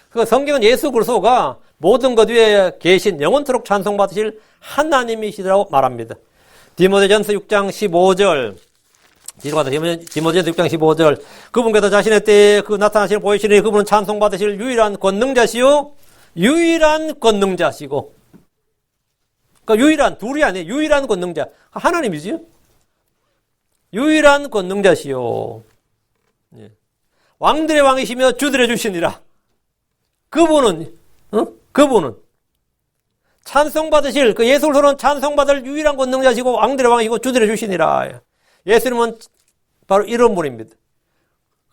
그 성경은 예수 그리스도가 모든 것 위에 계신 영원토록 찬송받으실 하나님이시라고 말합니다. 디모데전서 6장 15절 뒤로 가다 디모데전서 6장 15절 그분께서 자신의 때에 그 나타나시는 보이시니 그분은 찬송받으실 유일한 권능자시요 유일한 권능자시고 그러니까 유일한 둘이 아니에요. 유일한 권능자 하나님이지요. 유일한 권능자시요 예. 왕들의 왕이시며 주들의 주시니라. 그분은 찬송받으실 그 예수 그리스도는 찬송받을 유일한 권능자시고 왕들의 왕이고 주들의 주시니라. 예수님은 바로 이런 분입니다.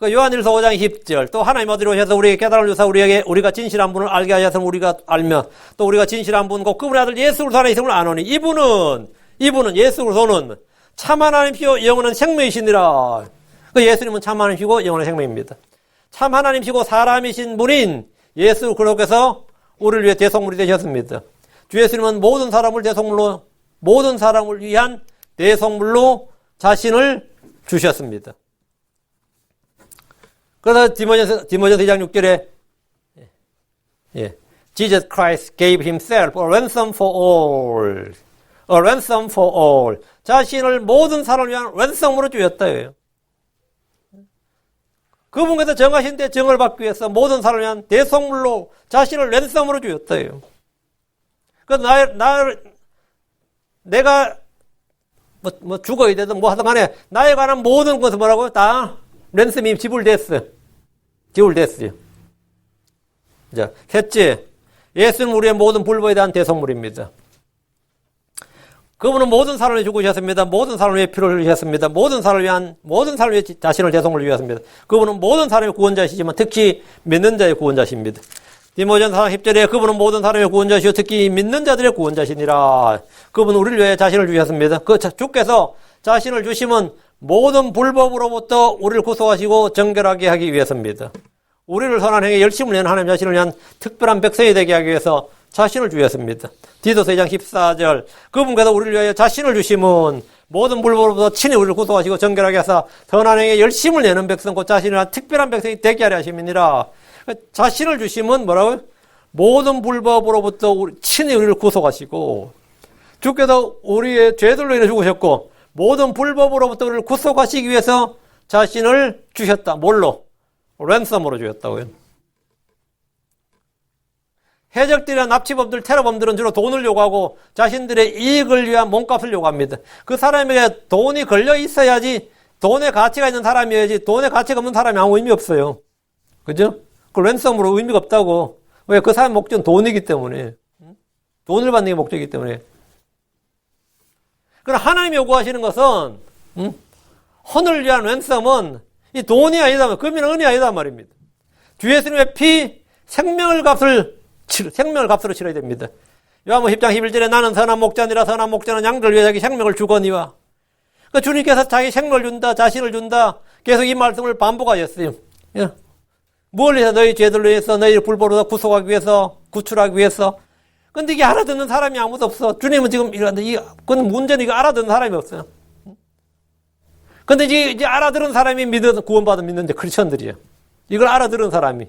그 요한일서 5장 10절 또 하나님 아들이 오셔서 우리에게 깨달음을 주사 우리가 진실한 분을 알게 하셔서 우리가 알며 또 우리가 진실한 분 곧 그분의 아들 예수 그리스도 안에 있음을 아노니 이분은 예수 그리스도는 참 하나님이시요 영원한 생명이시니라. 그 예수님은 참 하나님이시고 영원한 생명입니다. 참 하나님이시고 사람이신 분인 예수 그리스도께서 우리를 위해 대속물이 되셨습니다. 주 예수님은 모든 사람을 위한 대속물로 자신을 주셨습니다. 그래서 디모데전서 2장 6절에 Jesus Christ gave himself a ransom for all. A ransom for all. 자신을 모든 사람을 위한 랜섬으로 주셨다예요. 그분께서 정하신 때 정을 받기 위해서 모든 사람을 위한 대속물로 자신을 랜섬으로 주셨다예요. 내가 죽어야 되든 뭐 하든 간에 나에 관한 모든 것은 뭐라고요? 다 랜섬이 지불됐어요. 자, 셋째, 예수는 우리의 모든 불법에 대한 대속물입니다. 그분은 모든 사람을 죽으셨습니다. 모든 사람을 위해 피를 흘리셨습니다. 모든 사람을 위해 자신을 대속물로 주셨습니다. 그분은 모든 사람의 구원자시지만 특히 믿는 자의 구원자십니다. 디모데전서 10절에 그분은 모든 사람의 구원자시요 특히 믿는 자들의 구원자시니라. 그분은 우리를 위해 자신을 주셨습니다. 주께서 자신을 주심은 모든 불법으로부터 우리를 구속하시고 정결하게 하기 위해서입니다. 우리를 선한 행위에 열심을 내는 하나님 자신을 위한 특별한 백성이 되게 하기 위해서 자신을 주셨습니다. 디도서 2장 14절 그분께서 우리를 위하여 자신을 주심은 모든 불법으로부터 친히 우리를 구속하시고 정결하게 하사 선한 행위에 열심을 내는 백성 곧 자신을 위한 특별한 백성이 되게 하려 하심이니라. 자신을 주심은 뭐라고요? 모든 불법으로부터 친히 우리를 구속하시고, 주께서 우리의 죄들로 인해 죽으셨고, 모든 불법으로부터 우리를 구속하시기 위해서 자신을 주셨다. 뭘로? 랜섬으로 주셨다고요. 해적들이나 납치범들, 테러범들은 주로 돈을 요구하고 자신들의 이익을 위한 몸값을 요구합니다. 그 사람에게 돈이 걸려 있어야지, 돈의 가치가 있는 사람이어야지, 돈의 가치가 없는 사람이 아무 의미 없어요. 그죠? 그 랜섬으로 의미가 없다고. 왜? 그 사람 목적은 돈이기 때문에. 돈을 받는 게 목적이기 때문에. 그럼 하나님이 요구하시는 것은, 혼을 위한 랜섬은 이 돈이 아니다, 금이나 은이 아니다 말입니다. 주 예수님의 피, 생명을 값으로 치러야 됩니다. 요한복음 10장 11절에 나는 선한 목자니라 선한 목자는 양들 위해 자기 생명을 주거니와. 그러니까 주님께서 자기 생명을 준다, 자신을 준다. 계속 이 말씀을 반복하셨어요. 예. 뭘 위해서? 너희 죄들로 위해서, 너희를 불법으로 구속하기 위해서, 구출하기 위해서. 근데 이게 알아듣는 사람이 아무도 없어. 주님은 지금 이러는데, 그건 문제는 이거 알아듣는 사람이 없어요. 근데 이제 알아들은 사람이 구원받은 믿는데 크리스천들이에요. 이걸 알아들은 사람이.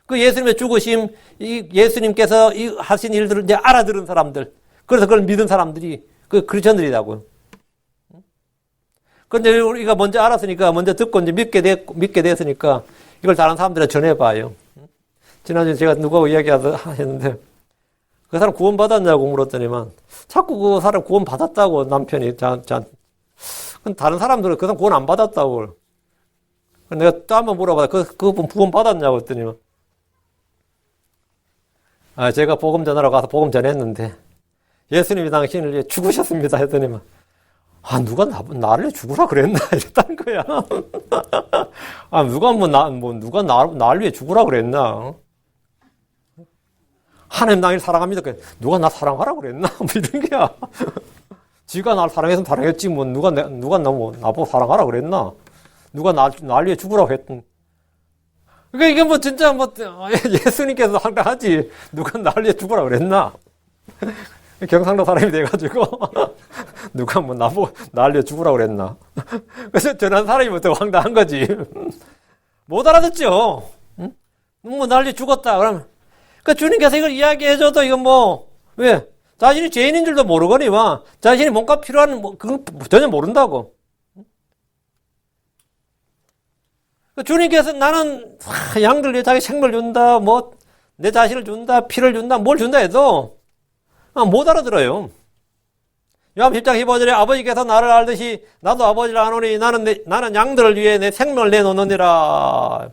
그 예수님의 죽으심, 이 예수님께서 하신 일들을 이제 알아들은 사람들. 그래서 그걸 믿은 사람들이 그 크리스천들이라고요. 근데 우리가 먼저 알았으니까, 먼저 듣고 이제 믿게 됐으니까 이걸 다른 사람들한테 전해봐요. 지난주에 제가 누구하고 이야기하셨는데 그 사람 구원받았냐고 물었더니만 자꾸 그 사람 구원받았다고 남편이 다른 사람들은 그 사람 구원 안 받았다고. 내가 또 한번 물어봐요. 그분 구원받았냐고 했더니만 제가 복음 전하러 가서 복음 전했는데 예수님이 당신을 위해 죽으셨습니다 했더니만 누가 나를 죽으라 그랬나 이랬다는 거야. 누가 나를 위해 죽으라 그랬나. 하나님 나를 사랑합니다. 누가 나 사랑하라 그랬나 뭐 이런 게야. 지가 나를 사랑했으면 사랑했지 뭐 누가 나보고 사랑하라 그랬나. 누가 나를 위해 죽으라고 했던. 그러니까 이게 뭐 진짜 예수님께서 황당하지. 누가 나를 위해 죽으라 그랬나. 경상도 사람이 돼가지고 누가 나보고 나를 위해 죽으라 그랬나. 그래서 전한 사람이 더 황당한 거지. 못 알아듣죠. 응? 나를 위해 죽었다 그러면. 그러니까 주님께서 이걸 이야기해줘도 이건 왜? 자신이 죄인인 줄도 모르거니와 자신이 뭔가 필요한 그건 전혀 모른다고. 주님께서 나는 양들 위해 자기 생명을 준다, 내 자신을 준다, 피를 준다, 뭘 준다 해도 못 알아들어요. 요한복음 10장 15절에 아버지께서 나를 알듯이 나도 아버지를 아노니 나는 양들을 위해 내 생명을 내놓느니라.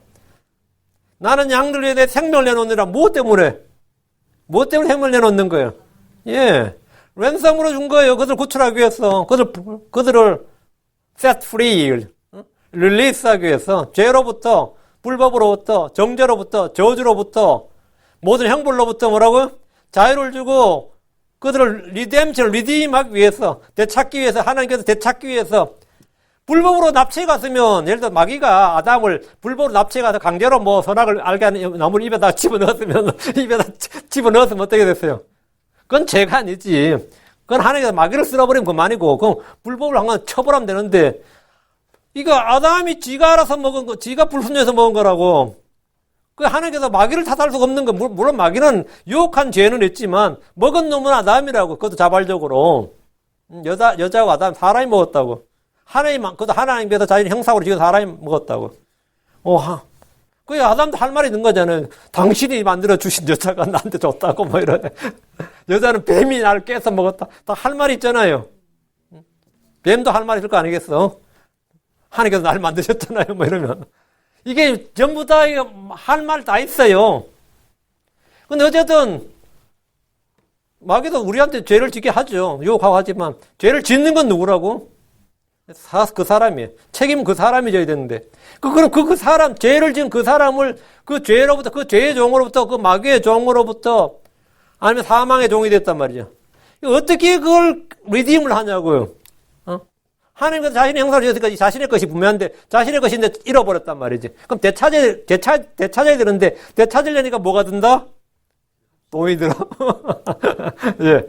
나는 양들을 위해 내 생명을 내놓느니라. 무엇 때문에 생명을 내놓는 거예요? 예. 랜섬으로 준 거예요. 그들을 구출하기 위해서. 그들을 set free, 릴리스하기 위해서 죄로부터, 불법으로부터, 정죄로부터, 저주로부터, 모든 형벌로부터 뭐라고요? 자유를 주고 그들을 리디임하기 위해서, 되찾기 위해서, 하나님께서 되찾기 위해서 불법으로 납치해 갔으면, 예를 들어 마귀가 아담을 불법으로 납치해 가서 강제로 선악을 알게 하는 나무를 입에다 집어넣었으면 어떻게 됐어요? 그건 죄가 아니지. 그건 하나님께서 마귀를 쓸어버리면 그만이고, 그럼 불법을 한 건 처벌하면 되는데, 이거 아담이 지가 알아서 먹은 거, 지가 불순종해서 먹은 거라고. 그 하나님께서 마귀를 탓할 수가 없는 거. 물론 마귀는 유혹한 죄는 있지만 먹은 놈은 아담이라고. 그것도 자발적으로. 여자하고 아담 사람이 먹었다고. 그것도 하나님께서 자신의 형상으로 지은 사람이 먹었다고. 그 아담도 할 말이 있는 거잖아요. 당신이 만들어 주신 여자가 나한테 줬다고 이러네. 여자는 뱀이 나를 깨서 먹었다. 다 할 말이 있잖아요. 뱀도 할 말이 있을 거 아니겠어? 하나님께서 나를 만드셨잖아요. 이러면. 이게 전부 다 할 말 다 있어요. 근데 어쨌든 마귀도 우리한테 죄를 짓게 하죠. 유혹하고 하지만 죄를 짓는 건 누구라고? 그 사람이에요. 책임은 그 사람이 져야 되는데. 그럼 그 사람, 죄를 지은 그 사람을 그 죄로부터, 그 죄의 종으로부터, 그 마귀의 종으로부터 아니면 사망의 종이 됐단 말이죠. 어떻게 그걸 리디임을 하냐고요. 하나님께서 자신의 형상을 지었으니까 자신의 것이 분명한데 자신의 것인데 잃어버렸단 말이지. 그럼 되찾아야 되는데 되찾으려니까 뭐가 든다? 돈이 들어. 예.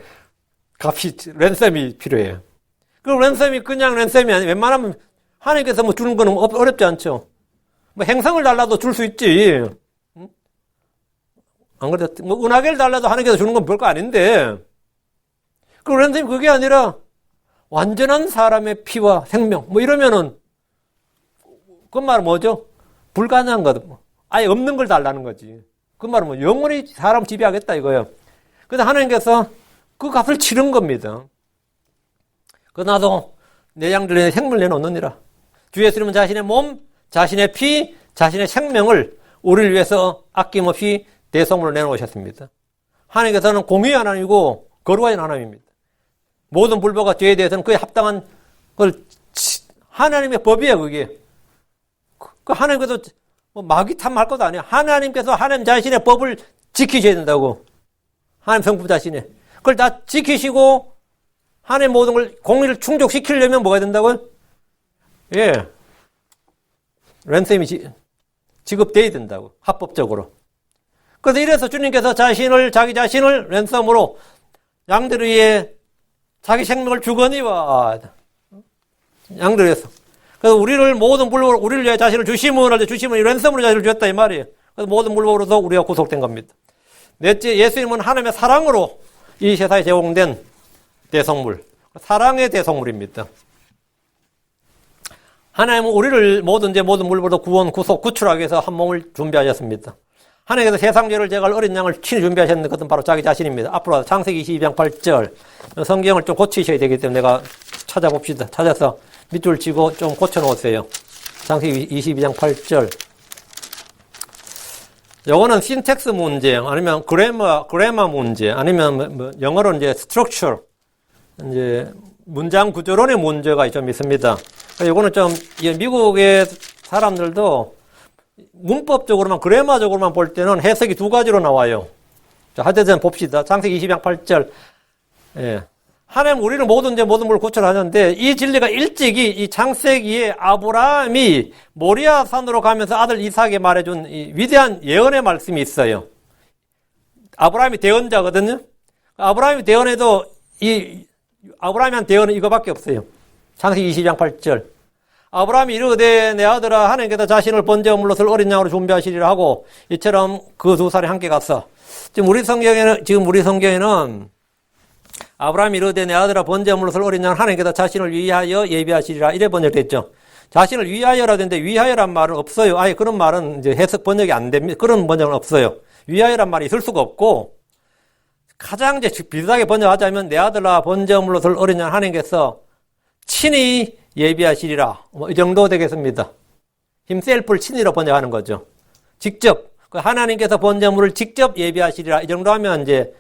값이, 랜섬이 필요해요. 그럼 랜섬이 그냥 랜섬이 아니에요. 웬만하면 하나님께서 주는 거는 어렵지 않죠. 행성을 달라도 줄 수 있지. 안 그래도 뭐 은하계를 달라도 하나님께서 주는 건 별거 아닌데, 그런데 그게 아니라 완전한 사람의 피와 생명 뭐 이러면은 그 말은 뭐죠? 불가능한 거든. 아예 없는 걸 달라는 거지. 그 말은 뭐 영원히 사람 지배하겠다 이거예요. 그래서 하나님께서 그 값을 치른 겁니다. 그 나도 내 양들의 생명을 내놓느니라. 주 예수님은 자신의 몸, 자신의 피, 자신의 생명을 우리를 위해서 아낌없이 대성물로 내놓으셨습니다. 하나님께서는 공의의 하나님이고 거룩한 하나님입니다. 모든 불법과 죄에 대해서는 그에 합당한 걸 하나님의 법이에요. 그게 그 하나님께서 뭐 마귀 탐할 것도 아니에요. 하나님께서 하나님 자신의 법을 지키셔야 된다고. 하나님 성부 자신의 그걸 다 지키시고 하나님 모든 걸 공의를 충족시키려면 뭐가 된다고요? 예, 랜섬이 지급돼야 된다고, 합법적으로. 그래서 이래서 주님께서 자기 자신을 랜섬으로 양들 위해 자기 생명을 주거니와, 양들 위해서. 그래서 우리를 모든 불법으로 우리를 위해 자신을 주심은 이 랜섬으로 자신을 주었다 이 말이에요. 그래서 모든 불법으로도 우리가 구속된 겁니다. 넷째, 예수님은 하나님의 사랑으로 이 세상에 제공된 대성물, 사랑의 대성물입니다. 하나님은 우리를 모든 물보다 구원, 구속, 구출하기 위해서 한 몸을 준비하셨습니다. 하나님께서 세상 죄를 제거할 어린 양을 친히 준비하셨는 것은 바로 자기 자신입니다. 앞으로 창세기 22장 8절 성경을 좀 고치셔야 되기 때문에 내가 찾아봅시다. 찾아서 밑줄 치고 좀 고쳐놓으세요. 창세기 22장 8절. 요거는 신텍스 문제, 아니면 그래머 문제, 아니면 뭐 영어로 이제 structure, 이제 문장 구조론의 문제가 좀 있습니다. 요거는 좀 미국의 사람들도 문법적으로만 그래머적으로만 볼 때는 해석이 두 가지로 나와요. 자, 하여튼 봅시다. 창세기 22장 8절. 예. 하나님 우리를 모든 걸 구출하는데 이 진리가 일찍이 이 창세기에 아브라함이 모리아 산으로 가면서 아들 이삭에게 말해준 이 위대한 예언의 말씀이 있어요. 아브라함이 대언자거든요. 아브라함이 대언해도 아브라함이 한 대언은 이거밖에 없어요. 창세기 22장 8절. 아브라함이 이르되 내 아들아 하나님께서 자신을 번제물로 쓸 어린 양으로 준비하시리라 하고 이처럼 그 두 사람이 함께 갔어. 지금 우리 성경에는 아브라함이 이르되 내 아들아 번제물로 쓸 어린 양을 하나님께서 자신을 위하여 예비하시리라 이래 번역됐죠. 자신을 위하여라 되는데 위하여란 말은 없어요. 아예 그런 말은 이제 해석 번역이 안 됩니다. 그런 번역은 없어요. 위하여란 말이 있을 수가 없고 가장 이제 비슷하게 번역하자면 내 아들아 번제물로 쓸 어린 양 하나님께서 친히 예비하시리라. 이 정도 되겠습니다. 힘셀프를 친히로 번역하는 거죠. 직접 하나님께서 번제물을 직접 예비하시리라. 이 정도 하면 이제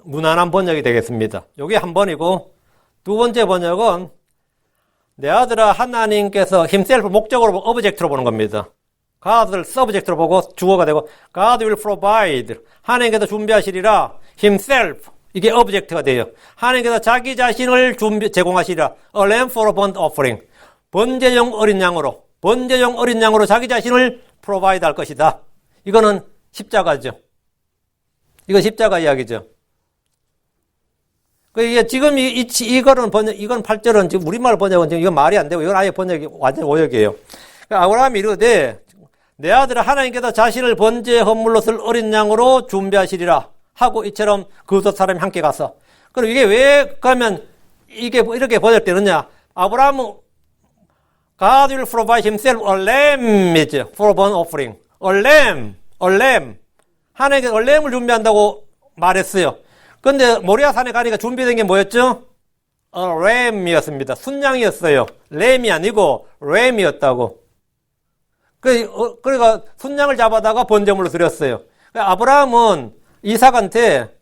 무난한 번역이 되겠습니다. 요게 한 번이고 두 번째 번역은 내 아들아 하나님께서 himself 목적으로 오브젝트로 보는 겁니다. God을 서브젝트로 보고 주어가 되고 God will provide 하나님께서 준비하시리라 himself 이게 오브젝트가 돼요. 하나님께서 자기 자신을 제공하시리라 a lamb for a burnt offering 번제용 어린 양으로 자기 자신을 provide 할 것이다. 이거는 십자가죠. 이거 십자가 이야기죠. 이게 지금 이건 8절은 지금 우리말 번역은 지금 이건 말이 안 되고 이건 아예 번역이 완전 오역이에요. 아브라함이 이르되 내 아들아 하나님께서 자신을 번제 헌물로 쓸 어린 양으로 준비하시리라 하고 이처럼 그 두 사람이 함께 갔어. 그럼 이게 왜 가면 이게 이렇게 번역되느냐? 아브라함은 God will provide himself a lamb for a burnt offering. A lamb. 하나님께서 a lamb을 준비한다고 말했어요. 근데 모리아 산에 가니까 준비된 게 뭐였죠? 램이었습니다. 순양이었어요. 램이 아니고 램이었다고. 그러니까 순양을 잡아다가 번제물로 드렸어요. 아브라함은 이삭한테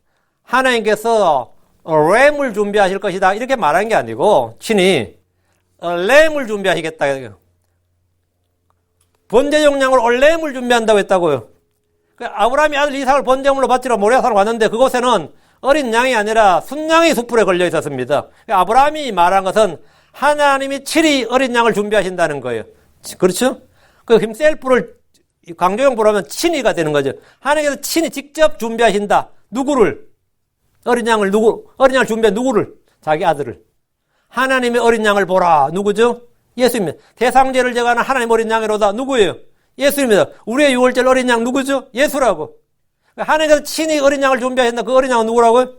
하나님께서 램을 준비하실 것이다 이렇게 말한 게 아니고 친히 램을 준비하시겠다. 번제용 양으로 램을 준비한다고 했다고요. 아브라함이 아들 이삭을 번제물로 바치러 모리아 산을 왔는데 그곳에는 어린 양이 아니라 순양이 숯불에 걸려 있었습니다. 아브라함이 말한 것은 하나님이 친히 어린 양을 준비하신다는 거예요. 그렇죠? 그 힘셀프를 강조형 보라면 친히가 되는 거죠. 하나님께서 친히 직접 준비하신다. 누구를? 어린 양을 준비한 누구를? 자기 아들을. 하나님의 어린 양을 보라. 누구죠? 예수입니다. 대상죄를 제거하는 하나님 어린 양이로다. 누구예요? 예수입니다. 우리의 유월절 어린 양 누구죠? 예수라고. 하나님께서 친히 어린 양을 준비하셨나? 그 어린 양은 누구라고요?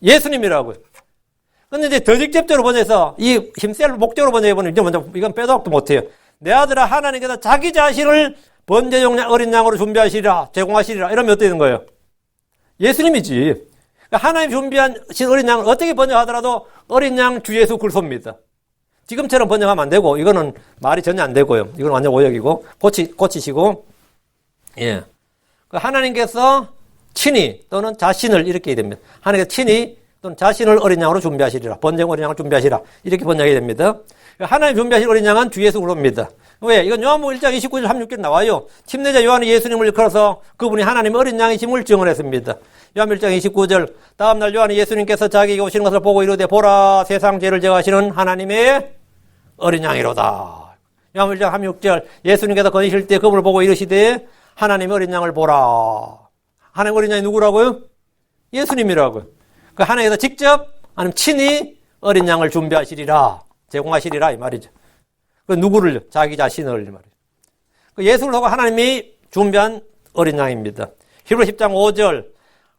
예수님이라고요. 근데 이제 더 직접적으로 번역해서 이 힘셀 목적으로 번역해보면 이제 먼저 이건 빼도 박도 못해요. 내 아들아 하나님께서 자기 자신을 번제용 어린 양으로 준비하시리라, 제공하시리라. 이러면 어떻게 되는 거예요? 예수님이지. 하나님 준비한 어린 양을 어떻게 번역하더라도 어린 양 주 예수 그리스도입니다. 지금처럼 번역하면 안 되고, 이거는 말이 전혀 안 되고요. 이건 완전 오역이고, 고치시고, 예. 하나님께서 친히 또는 자신을 이렇게 해야 됩니다. 하나님께서 친히 또는 자신을 어린 양으로 준비하시리라. 번제용 어린 양을 준비하시라. 이렇게 번역해야 됩니다. 하나님 준비하실 어린 양은 주 예수 그리스도입니다. 왜? 이건 요한복음 1장 29절 36절 나와요. 침례자 요한이 예수님을 일컬어서 그분이 하나님 어린 양이심을 증언했습니다. 요한복음 1장 29절 다음날 요한이 예수님께서 자기에게 오시는 것을 보고 이르되 보라 세상 죄를 제거하시는 하나님의 어린 양이로다. 요한복음 1장 36절 예수님께서 거니실 때 그분을 보고 이르시되 하나님의 어린 양을 보라. 하나님 어린 양이 누구라고요? 예수님이라고요. 그 하나님께서 직접 아니면 친히 어린 양을 준비하시리라. 제공하시리라 이 말이죠. 그 누구를? 자기 자신을 이 말이죠. 그 예수를 하고 하나님이 준비한 어린 양입니다. 히브리 10장 5절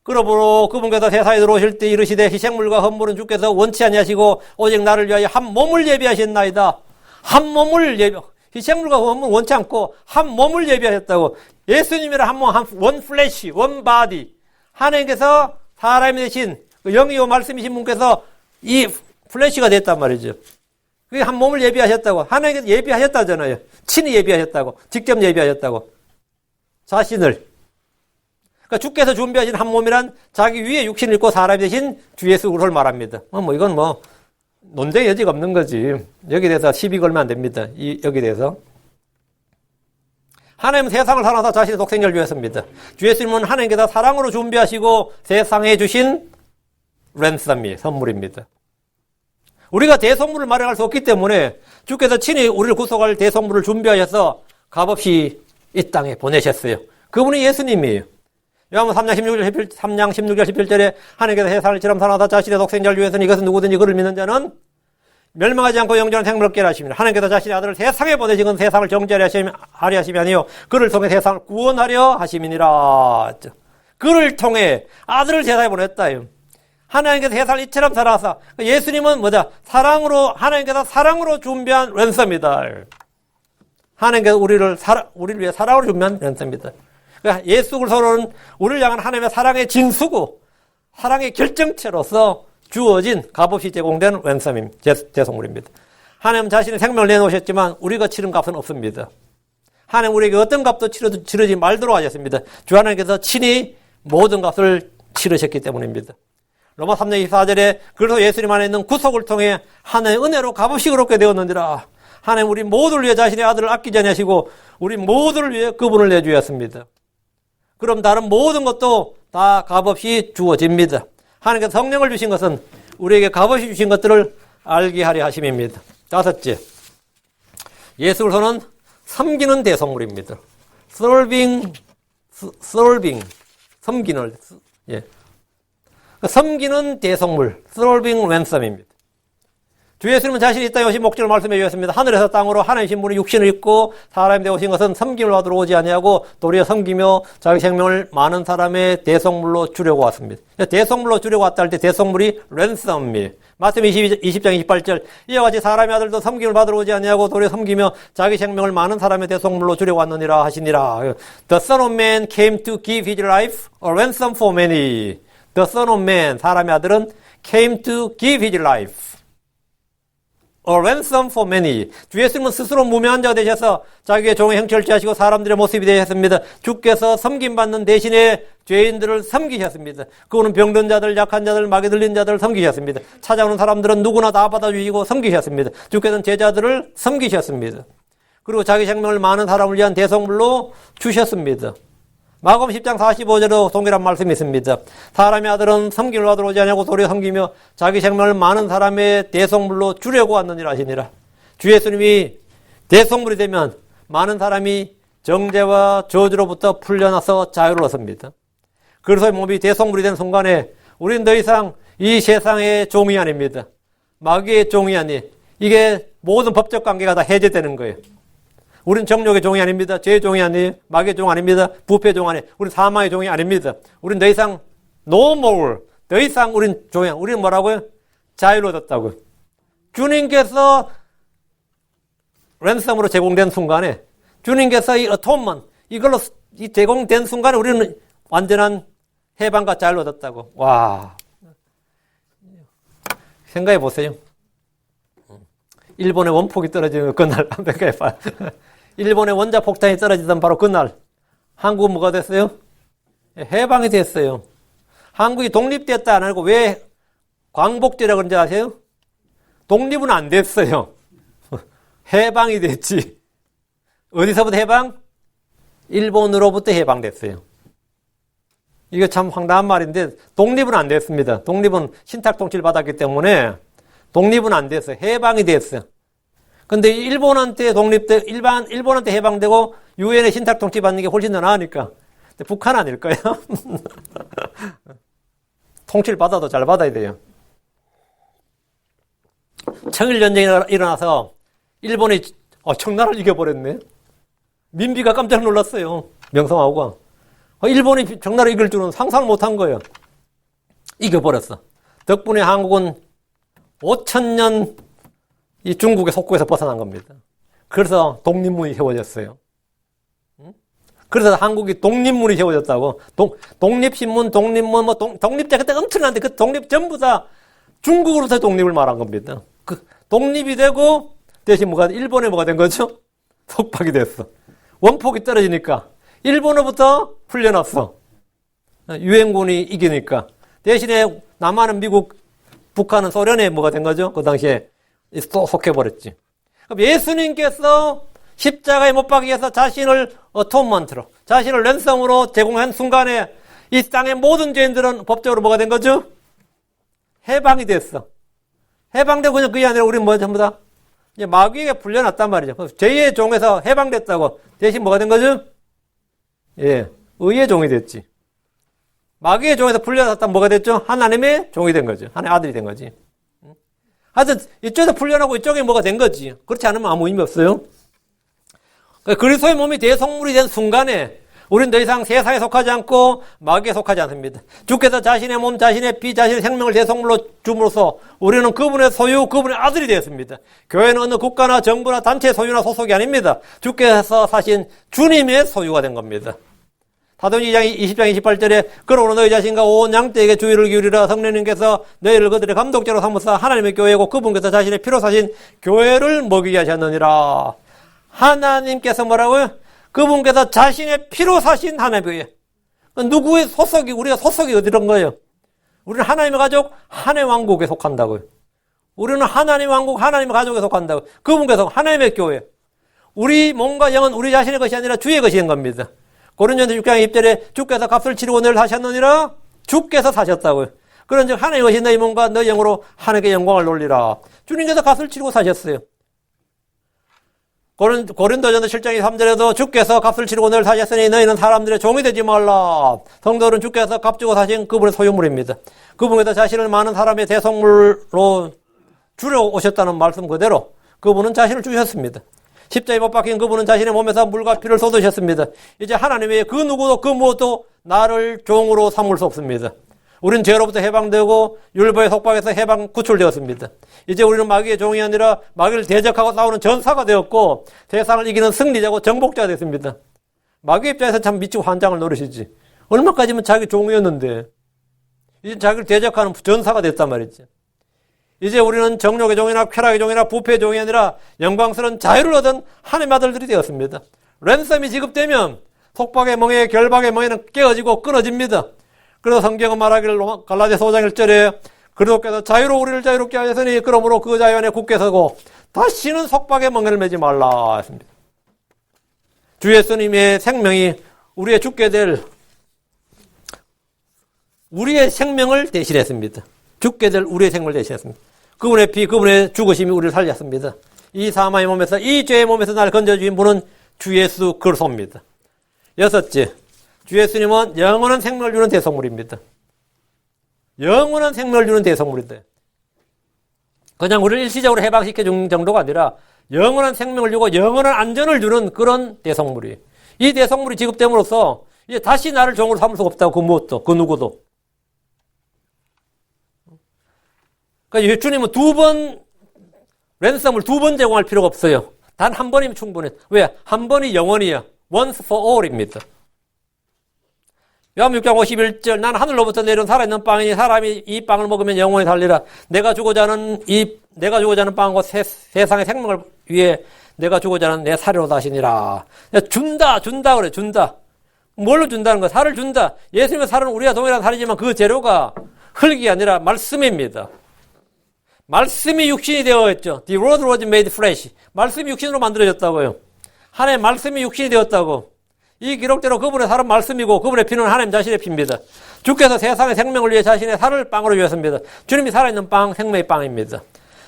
그러므로 그분께서 세상에 들어오실 때 이르시되 희생물과 헌물은 주께서 원치 아니하시고 오직 나를 위하여 한 몸을 예비하셨나이다. 한 몸을 희생물과 헌물은 원치 않고 한 몸을 예비하셨다고. 예수님이라 한 몸, 원 플래시, 원 바디. 하나님께서 사람이 되신 영이요 말씀이신 분께서 이 플래시가 됐단 말이죠. 그게 한 몸을 예비하셨다고. 하나님께서 예비하셨다잖아요. 친히 예비하셨다고. 직접 예비하셨다고. 자신을. 그러니까 주께서 준비하신 한 몸이란 자기 위에 육신을 입고 사람이 되신 주 예수 그리스도를 말합니다. 이건 논쟁의 여지가 없는 거지. 여기에 대해서 시비 걸면 안 됩니다. 여기에 대해서. 하나님은 세상을 사랑하사 자신의 독생자를 주셨습니다. 주 예수님은 하나님께서 사랑으로 준비하시고 세상에 주신 랜섬이 선물입니다. 우리가 대성물을 마련할 수 없기 때문에 주께서 친히 우리를 구속할 대성물을 준비하셔서 값없이 이 땅에 보내셨어요. 그분이 예수님이에요. 요한복음 3장 16절 17절에 하나님께서 세상을 지름 사랑하사 자신의 독생자를 위해서는 이것은 누구든지 그를 믿는 자는 멸망하지 않고 영존한 생명을 얻게 하십니다. 하나님께서 자신의 아들을 세상에 보내신 건 세상을 정죄하려 하심이 아니요 그를 통해 세상을 구원하려 하심이니라. 그를 통해 아들을 세상에 보냈다. 하나님께서 세상을 이처럼 사랑하사 예수님은 하나님께서 사랑으로 준비한 랜섬이다. 하나님께서 우리를 위해 사랑으로 준비한 랜섬이다. 그러니까 예수 그리스도는 우리를 향한 하나님의 사랑의 진수고 사랑의 결정체로서 주어진 값없이 제공된 랜섬입니다. 대성물입니다. 하나님 자신의 생명을 내놓으셨지만 우리가 치른 값은 없습니다. 하나님 우리에게 어떤 값도 치르지 말도록 하셨습니다. 주 하나님께서 친히 모든 값을 치르셨기 때문입니다. 로마 3장 24절에 그래서 예수님 안에 있는 구속을 통해 하나님의 은혜로 값없이 그렇게 되었느니라. 하나님 우리 모두를 위해 자신의 아들을 아끼지 아니하시고 우리 모두를 위해 그분을 내주셨습니다. 그럼 다른 모든 것도 다 값없이 주어집니다. 하나님께서 성령을 주신 것은 우리에게 값없이 주신 것들을 알게 하려 하심입니다. 다섯째, 예수 그리스도는 섬기는 대성물입니다. serving, 섬기는, 섬기는 대성물, serving ransom입니다. 주 예수님은 자신이 이 땅에 오신 목적을 말씀해 주셨습니다. 하늘에서 땅으로 하나님이신 분이 육신을 입고 사람이 되어 오신 것은 섬김을 받으러 오지 아니하고 도리어 섬기며 자기 생명을 많은 사람의 대성물로 주려고 왔습니다. 대성물로 주려고 왔다 할 때 대성물이 랜섬이에요. 마태복음 20장 28절 이와 같이 사람의 아들도 섬김을 받으러 오지 아니하고 도리어 섬기며 자기 생명을 많은 사람의 대성물로 주려고 왔느니라 하시니라. The Son of Man came to give his life a ransom for many. The Son of Man, 사람의 아들은 came to give his life. A ransom for many. 주 예수님은 스스로 무명한 자가 되셔서 자기의 종의 형체를 취하시고 사람들의 모습이 되셨습니다. 주께서 섬김받는 대신에 죄인들을 섬기셨습니다. 그분은 병든 자들, 약한 자들, 마귀 들린 자들을 섬기셨습니다. 찾아오는 사람들은 누구나 다 받아주시고 섬기셨습니다. 주께서는 제자들을 섬기셨습니다. 그리고 자기 생명을 많은 사람을 위한 대성물로 주셨습니다. 마가복음 10장 45절로 동일한 말씀이 있습니다. 사람의 아들은 섬김을 받으러 오지 아니하고 도리어 섬기며 자기 생명을 많은 사람의 대성물로 주려고 왔느니라 하시니라. 주 예수님이 대성물이 되면 많은 사람이 정죄와 저주로부터 풀려나서 자유를 얻습니다. 그래서 몸이 대성물이 된 순간에 우리는 더 이상 이 세상의 종이 아닙니다. 마귀의 종이 아니 이게 모든 법적 관계가 다 해제되는 거예요. 우린 정욕의 종이 아닙니다. 죄의 종이 아니에요. 마귀의 종 아닙니다. 부패의 종 아니에요. 우린 사망의 종이 아닙니다. 우린 더 이상 no more. 더 이상 우린 종이 아니에요. 우리는 뭐라고요? 자유를 얻었다고요. 주님께서 랜섬으로 제공된 순간에 주님께서 이 어톤먼 이걸로 이 제공된 순간에 우리는 완전한 해방과 자유를 얻었다고. 와, 생각해 보세요. 일본의 원폭이 떨어지는 그날 생각해 봐. 일본의 원자폭탄이 떨어지던 바로 그날 한국은 뭐가 됐어요? 해방이 됐어요. 한국이 독립됐다 안 하고 왜 광복제라고 그런지 아세요? 독립은 안 됐어요. 해방이 됐지. 어디서부터 해방? 일본으로부터 해방됐어요. 이거 참 황당한 말인데 독립은 안 됐습니다. 독립은 신탁 통치를 받았기 때문에 독립은 안 됐어요. 해방이 됐어요. 근데 일본한테 일본한테 해방되고 유엔의 신탁 통치 받는 게 훨씬 더 나으니까. 근데 북한 아닐까요? 통치를 받아도 잘 받아야 돼요. 청일전쟁이 일어나서 일본이 청나라를 이겨버렸네. 민비가 깜짝 놀랐어요. 명성황후가. 일본이 청나라를 이길 줄은 상상을 못한 거예요. 이겨버렸어. 덕분에 한국은 5,000년 이 중국의 속국에서 벗어난 겁니다. 그래서 독립문이 세워졌어요. 그래서 한국이 독립문이 세워졌다고. 독립신문, 독립문, 독립자 그때 엄청난데 그 독립 전부 다 중국으로부터 독립을 말한 겁니다. 그 독립이 되고 대신 일본에 뭐가 된 거죠? 속박이 됐어. 원폭이 떨어지니까 일본으로부터 풀려났어. 유엔군이 이기니까. 대신에 남한은 미국, 북한은 소련에 뭐가 된 거죠? 그 당시에 속해버렸지. 그럼 예수님께서 십자가에 못 박기 위해서 자신을 어톤먼트로, 자신을 랜섬으로 제공한 순간에 이 땅의 모든 죄인들은 법적으로 뭐가 된 거죠? 해방이 됐어. 해방되고 그냥 그게 아니라 우리는 전부 다 이제 마귀에게 풀려났단 말이죠. 죄의 종에서 해방됐다고 대신 뭐가 된 거죠? 예, 의의 종이 됐지. 마귀의 종에서 풀려났다면 뭐가 됐죠? 하나님의 종이 된 거죠. 하나님의 아들이 된 거지. 하여튼 이쪽에서 풀려나고 이쪽에 뭐가 된 거지. 그렇지 않으면 아무 의미 없어요. 그리스도의 몸이 대성물이 된 순간에 우리는 더 이상 세상에 속하지 않고 마귀에 속하지 않습니다. 주께서 자신의 몸, 자신의 피, 자신의 생명을 대성물로 줌으로써 우리는 그분의 소유, 그분의 아들이 되었습니다. 교회는 어느 국가나 정부나 단체 소유나 소속이 아닙니다. 주께서 사신 주님의 소유가 된 겁니다. 사도행전 20장 28절에 그러므로 너희 자신과 온 양떼에게 주의를 기울이라. 성령님께서 너희를 그들의 감독자로 삼으사 하나님의 교회고 그분께서 자신의 피로 사신 교회를 먹이게 하셨느니라. 하나님께서 뭐라고요? 그분께서 자신의 피로 사신 하나님의 교회. 누구의 소속이, 우리가 소속이 어디런 거예요? 우리는 하나님의 가족, 하나님의 왕국에 속한다고요. 우리는 하나님의 왕국, 하나님의 가족에 속한다고요. 그분께서 하나님의 교회. 우리 몸과 영은 우리 자신의 것이 아니라 주의 것인 겁니다. 고린도전서 6장 20절에 주께서 값을 치르고 너를 사셨느니라. 주께서 사셨다고요. 그런즉 하나님의 것이 너희 몸과 너희 영으로 하나님께 영광을 돌리라. 주님께서 값을 치르고 사셨어요. 고린도전서 7장 3절에도 주께서 값을 치르고 너를 사셨으니 너희는 사람들의 종이 되지 말라. 성도는 주께서 값 주고 사신 그분의 소유물입니다. 그분께서 자신을 많은 사람의 대성물로 주려 오셨다는 말씀 그대로 그분은 자신을 주셨습니다. 십자가에 못 박힌 그분은 자신의 몸에서 물과 피를 쏟으셨습니다. 이제 하나님 외에 그 누구도 그 무엇도 나를 종으로 삼을 수 없습니다. 우리는 죄로부터 해방되고 율법의 속박에서 구출되었습니다. 이제 우리는 마귀의 종이 아니라 마귀를 대적하고 싸우는 전사가 되었고 세상을 이기는 승리자고 정복자가 됐습니다. 마귀 입장에서 참 미치고 환장을 노리시지. 얼마까지면 자기 종이었는데 이제 자기를 대적하는 전사가 됐단 말이지. 이제 우리는 정욕의 종이나 쾌락의 종이나 부패의 종이 아니라 영광스러운 자유를 얻은 하나님의 아들들이 되었습니다. 랜섬이 지급되면 속박의 멍에 결박의 멍에는 깨어지고 끊어집니다. 그래서 성경은 말하기를 갈라디아서 5장 1절에 그리스도께서 자유로 우리를 자유롭게 하셨으니 그러므로 그 자유 안에 굳게 서고 다시는 속박의 멍에를 매지 말라 했습니다. 주 예수님의 생명이 우리의 죽게 될 우리의 생명을 대신했습니다. 죽게 될 우리의 생명을 대신했습니다. 그분의 피, 그분의 죽으심이 우리를 살렸습니다. 이 사망의 몸에서, 이 죄의 몸에서 나를 건져주신 분은 주 예수 그리스도입니다. 여섯째, 주 예수님은 영원한 생명을 주는 대성물입니다. 영원한 생명을 주는 대성물인데 그냥 우리를 일시적으로 해방시켜준 정도가 아니라 영원한 생명을 주고 영원한 안전을 주는 그런 대성물이에요. 이 대성물이 지급됨으로써 이제 다시 나를 종으로 삼을 수가 없다고 그 무엇도, 그 누구도. 그러니까 주님은 두 번 랜섬을 두 번 제공할 필요가 없어요. 단 한 번이면 충분해. 왜? 한 번이 영원이야. Once for all입니다. 요한복음 6장 51절 나는 하늘로부터 내려온 살아있는 빵이니 사람이 이 빵을 먹으면 영원히 살리라. 내가 주고자 하는 빵과 세상의 생명을 위해 내가 주고자 하는 내 살이로다 하시니라. 준다 그래. 준다. 뭘로 준다는 거야? 살을 준다. 예수님의 살은 우리가 동일한 살이지만 그 재료가 흙이 아니라 말씀입니다. 말씀이 육신이 되어 있죠. The word was made flesh. 말씀이 육신으로 만들어졌다고요. 하나님의 말씀이 육신이 되었다고. 이 기록대로 그분의 살은 말씀이고 그분의 피는 하나님 자신의 피입니다. 주께서 세상의 생명을 위해 자신의 살을 빵으로 주셨습니다. 주님이 살아있는 빵, 생명의 빵입니다.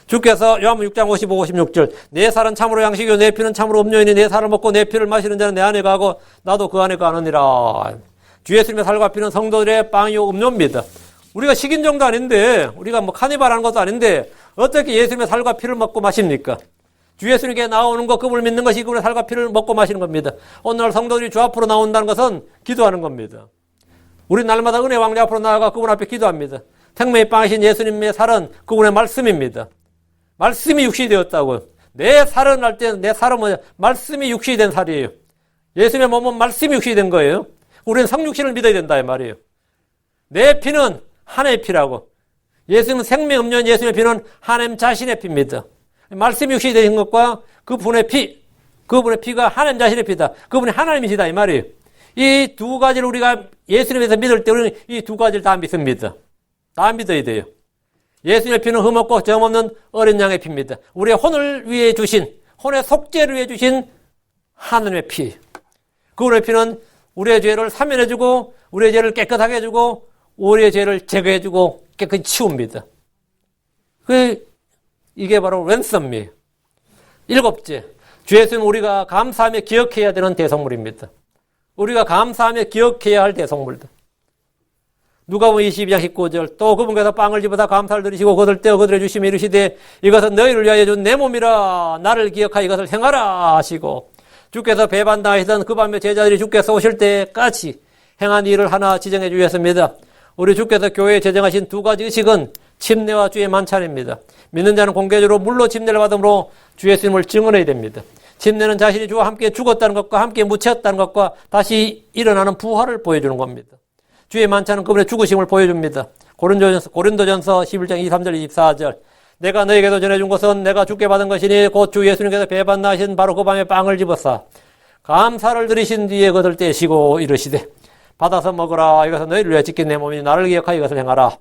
주께서 요한복음 6장 55, 56절 내 살은 참으로 양식이요 내 피는 참으로 음료이니 내 살을 먹고 내 피를 마시는 자는 내 안에 가고 나도 그 안에 가느니라. 주 예수님의 살과 피는 성도들의 빵이요 음료입니다. 우리가 식인종도 아닌데 우리가 뭐 카니발 하는 것도 아닌데 어떻게 예수님의 살과 피를 먹고 마십니까? 주 예수님께 나오는 것, 그분을 믿는 것이 그분의 살과 피를 먹고 마시는 겁니다. 오늘날 성도들이 주 앞으로 나온다는 것은 기도하는 겁니다. 우리 날마다 은혜 왕자 앞으로 나아가 그분 앞에 기도합니다. 생명의 빵이신 예수님의 살은 그분의 말씀입니다. 말씀이 육신이 되었다고요. 내 살은 할 때 내 살은 뭐냐? 말씀이 육신이 된 살이에요. 예수님의 몸은 말씀이 육신이 된 거예요. 우리는 성육신을 믿어야 된다 이 말이에요. 내 피는 하나님의 피라고. 예수님은 생명 음료인 예수님의 피는 하나님 자신의 피입니다. 말씀이 육신이 되신 것과 그분의 피가 하나님 자신의 피다. 그분이 하나님이시다 이 말이에요. 이 두 가지를 우리가 예수님에서 믿을 때 우리는 이 두 가지를 다 믿습니다. 다 믿어야 돼요. 예수님의 피는 흠없고 점없는 어린 양의 피입니다. 우리의 혼을 위해 주신, 혼의 속죄를 위해 주신 하나님의 피. 그분의 피는 우리의 죄를 사면해주고 우리의 죄를 깨끗하게 해주고 우리의 죄를 제거해주고 깨끗이 치웁니다. 이게 바로 랜섬이에요. 일곱째, 주 예수님 우리가 감사하며 기억해야 되는 대성물입니다. 우리가 감사하며 기억해야 할 대성물들. 누가복음 22장 19절 또 그분께서 빵을 집어서 감사를 드리시고 그것을 떼어 그들에게 주시며 이르시되 이것은 너희를 위하여 준 내 몸이라 나를 기억하여 이것을 행하라 하시고 주께서 배반당하시던 그 밤에 제자들이 주께서 오실 때까지 행한 일을 하나 지정해 주셨습니다. 우리 주께서 교회에 제정하신 두 가지 의식은 침례와 주의 만찬입니다. 믿는 자는 공개적으로 물로 침례를 받음으로 주 예수님을 증언해야 됩니다. 침례는 자신이 주와 함께 죽었다는 것과 함께 묻혔다는 것과 다시 일어나는 부활을 보여주는 겁니다. 주의 만찬은 그분의 죽으심을 보여줍니다. 고린도전서 11장 23절 24절 내가 너에게도 전해준 것은 내가 주께 받은 것이니 곧 주 예수님께서 배반나신 바로 그 밤에 빵을 집어사 감사를 드리신 뒤에 그것을 떼시고 이르시되 받아서 먹으라 이것은 너희를 위하여 지킨 내 몸이니 나를 기억하여 이것을 행하라.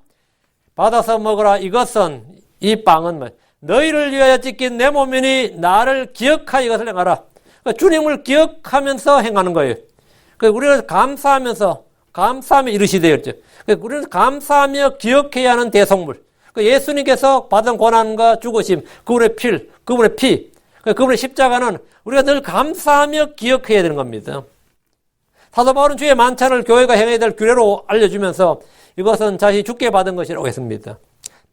받아서 먹으라 이것은 이 빵은 너희를 위하여 찢긴 내 몸이니 나를 기억하여 이것을 행하라. 그러니까 주님을 기억하면서 행하는 거예요. 그러니까 우리는 감사하며 이르시되 그랬죠. 그러니까 우리는 감사하며 기억해야 하는 대성물. 그러니까 예수님께서 받은 고난과 죽으심, 그분의 피, 그러니까 그분의 십자가는 우리가 늘 감사하며 기억해야 되는 겁니다. 사도 바울은 주의 만찬을 교회가 행해야 될 규례로 알려주면서 이것은 자신이 주께 받은 것이라고 했습니다.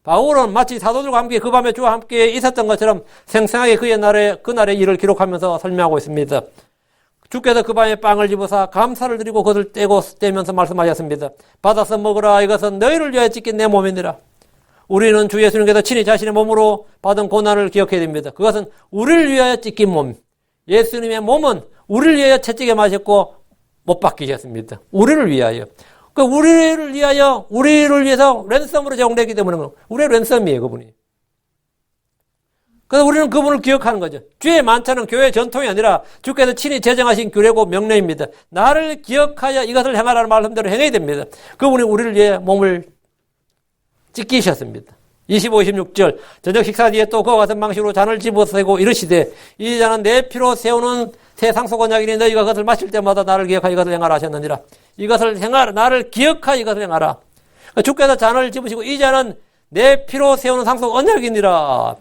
바울은 마치 사도들과 함께 그 밤에 주와 함께 있었던 것처럼 생생하게 그날의 일을 기록하면서 설명하고 있습니다. 주께서 그 밤에 빵을 집어사 감사를 드리고 그것을 떼면서 말씀하셨습니다. 받아서 먹으라 이것은 너희를 위하여 찢긴 내 몸이니라. 우리는 주 예수님께서 친히 자신의 몸으로 받은 고난을 기억해야 됩니다. 그것은 우리를 위하여 찢긴 몸. 예수님의 몸은 우리를 위하여 채찍에 맞았고 못 박히셨습니다. 우리를 위하여. 우리를 위해서 랜섬으로 제공되기 때문에 우리의 랜섬이에요, 그분이. 그래서 우리는 그분을 기억하는 거죠. 주의 만찬은 교회의 전통이 아니라 주께서 친히 제정하신 규례고 명령입니다. 나를 기억하여 이것을 행하라는 말씀대로 행해야 됩니다. 그분이 우리를 위해 몸을 찢기셨습니다. 25, 26절 저녁 식사 뒤에 또 그와 같은 방식으로 잔을 집어세고 이르시되 이 잔은 내 피로 세우는 새 상속 언약이니 너희가 그것을 마실 때마다 나를 기억하여 이것을 행하라 하셨느니라. 이것을 행하라. 나를 기억하여 이것을 행하라. 주께서 잔을 집으시고 이 잔은 내 피로 세우는 상속 언약이니라.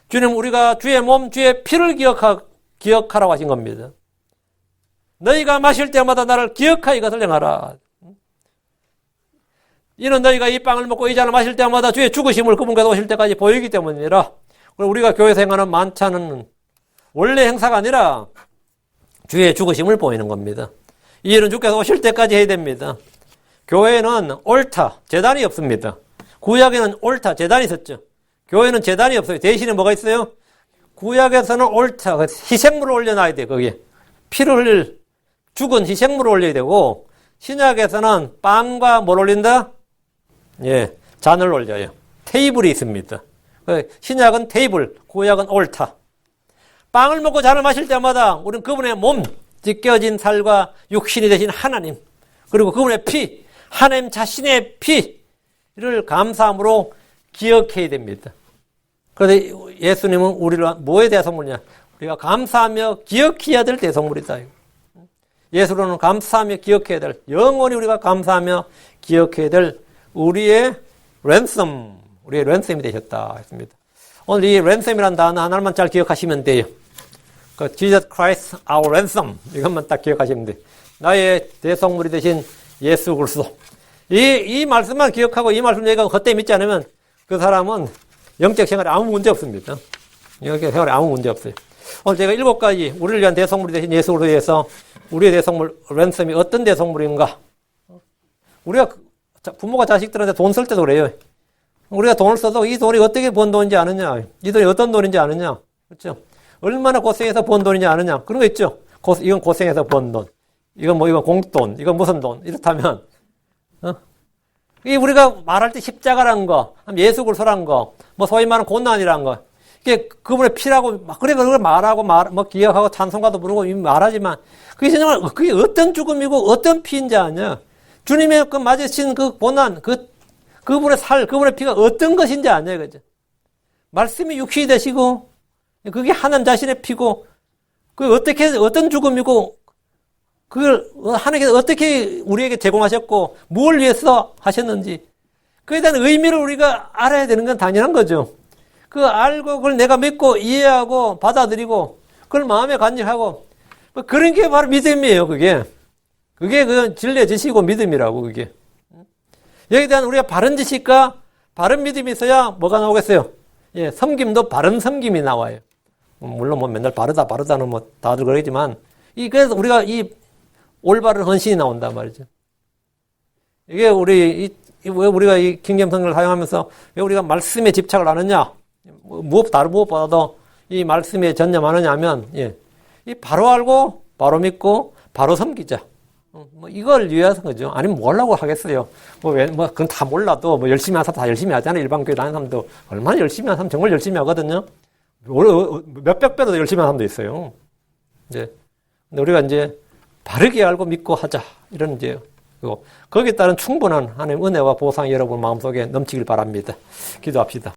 주님 우리가 주의 몸 주의 피를 기억하라고 하신 겁니다. 너희가 마실 때마다 나를 기억하여 이것을 행하라. 이는 너희가 이 빵을 먹고 이 잔을 마실 때마다 주의 죽으심을 그분께서 오실 때까지 보이기 때문이라. 우리가 교회에서 행하는 만찬은 원래 행사가 아니라 주의 죽으심을 보이는 겁니다. 이 일은 주께서 오실 때까지 해야 됩니다. 교회는 옳다, 제단이 없습니다. 구약에는 옳다, 제단이 있었죠. 교회는 제단이 없어요. 대신에 뭐가 있어요? 구약에서는 옳다, 희생물을 올려놔야 돼, 거기에. 피를 흘릴 죽은 희생물을 올려야 되고, 신약에서는 빵과 뭘 올린다? 예, 잔을 올려요. 테이블이 있습니다. 신약은 테이블, 구약은 옳다. 빵을 먹고 잔을 마실 때마다 우리는 그분의 몸, 찢겨진 살과 육신이 되신 하나님, 그리고 그분의 피, 하나님 자신의 피를 감사함으로 기억해야 됩니다. 그런데 예수님은 우리를 뭐에 대한 선물이냐? 우리가 감사하며 기억해야 될 대성물이다. 예수로는 감사하며 기억해야 될, 영원히 우리가 감사하며 기억해야 될 우리의 랜섬이 되셨다 했습니다. 오늘 이 랜섬이라는 단어 하나만 잘 기억하시면 돼요. 그 Jesus Christ our ransom, 이것만 딱 기억하시면 돼요. 나의 대성물이 되신 예수 그리스도. 이 말씀만 기억하고 이 말씀 얘기하고 그때 믿지 않으면 그 사람은 영적 생활에 아무 문제 없습니다. 영적 생활에 아무 문제 없어요. 오늘 제가 7가지 우리를 위한 대성물이 되신 예수 그리스도에 대해서 우리의 대성물 랜섬이 어떤 대성물인가? 우리가 부모가 자식들한테 돈 쓸 때도 그래요. 우리가 돈을 써도 이 돈이 어떻게 번 돈인지 아느냐? 이 돈이 어떤 돈인지 아느냐? 그렇죠? 얼마나 고생해서 번 돈인지 아느냐? 그런 거 있죠? 이건 고생해서 번 돈. 이건 공돈. 이건 무슨 돈. 이렇다면, 이 우리가 말할 때 십자가라는 거, 예수 그리스도라는 거, 소위 말하는 고난이라는 거. 이게 그분의 피라고, 그걸 말하고, 기억하고 찬송가도 부르고 말하지만, 그게 정말, 그게 어떤 죽음이고 어떤 피인지 아냐? 주님의 맞으신 그 고난, 그분의 살, 그분의 피가 어떤 것인지 아냐, 그죠? 말씀이 육신이 되시고, 그게 하나님 자신의 피고, 어떤 죽음이고, 그걸 하나님께서 어떻게 우리에게 제공하셨고, 뭘 위해서 하셨는지, 그에 대한 의미를 우리가 알아야 되는 건 당연한 거죠. 알고, 그걸 내가 믿고, 이해하고, 받아들이고, 그걸 마음에 간직하고, 그런 게 바로 믿음이에요, 그게. 그게 진리의 지식이고 믿음이라고, 그게. 여기에 대한 우리가 바른 지식과 바른 믿음이 있어야 뭐가 나오겠어요? 예, 섬김도 바른 섬김이 나와요. 물론 맨날 바르다는 다들 그러지만, 그래서 우리가 이 올바른 헌신이 나온단 말이죠. 이게 왜 우리가 이 킹덤성경을 사용하면서 왜 우리가 말씀에 집착을 하느냐? 무엇보다도 이 말씀에 전념하느냐 하면, 예, 이 바로 알고, 바로 믿고, 바로 섬기자. 이걸 위해서 거죠. 아니면 뭐 하려고 하겠어요. 그건 다 몰라도 열심히 하는 사람 다 열심히 하잖아요. 일반 교회 다니는 사람도 얼마나 열심히 하는 사람 정말 열심히 하거든요. 몇백 배도 열심히 하는 사람도 있어요. 근데 우리가 이제 바르게 알고 믿고 하자. 이런 거기에 따른 충분한 하나님의 은혜와 보상이 여러분 마음속에 넘치길 바랍니다. 기도합시다.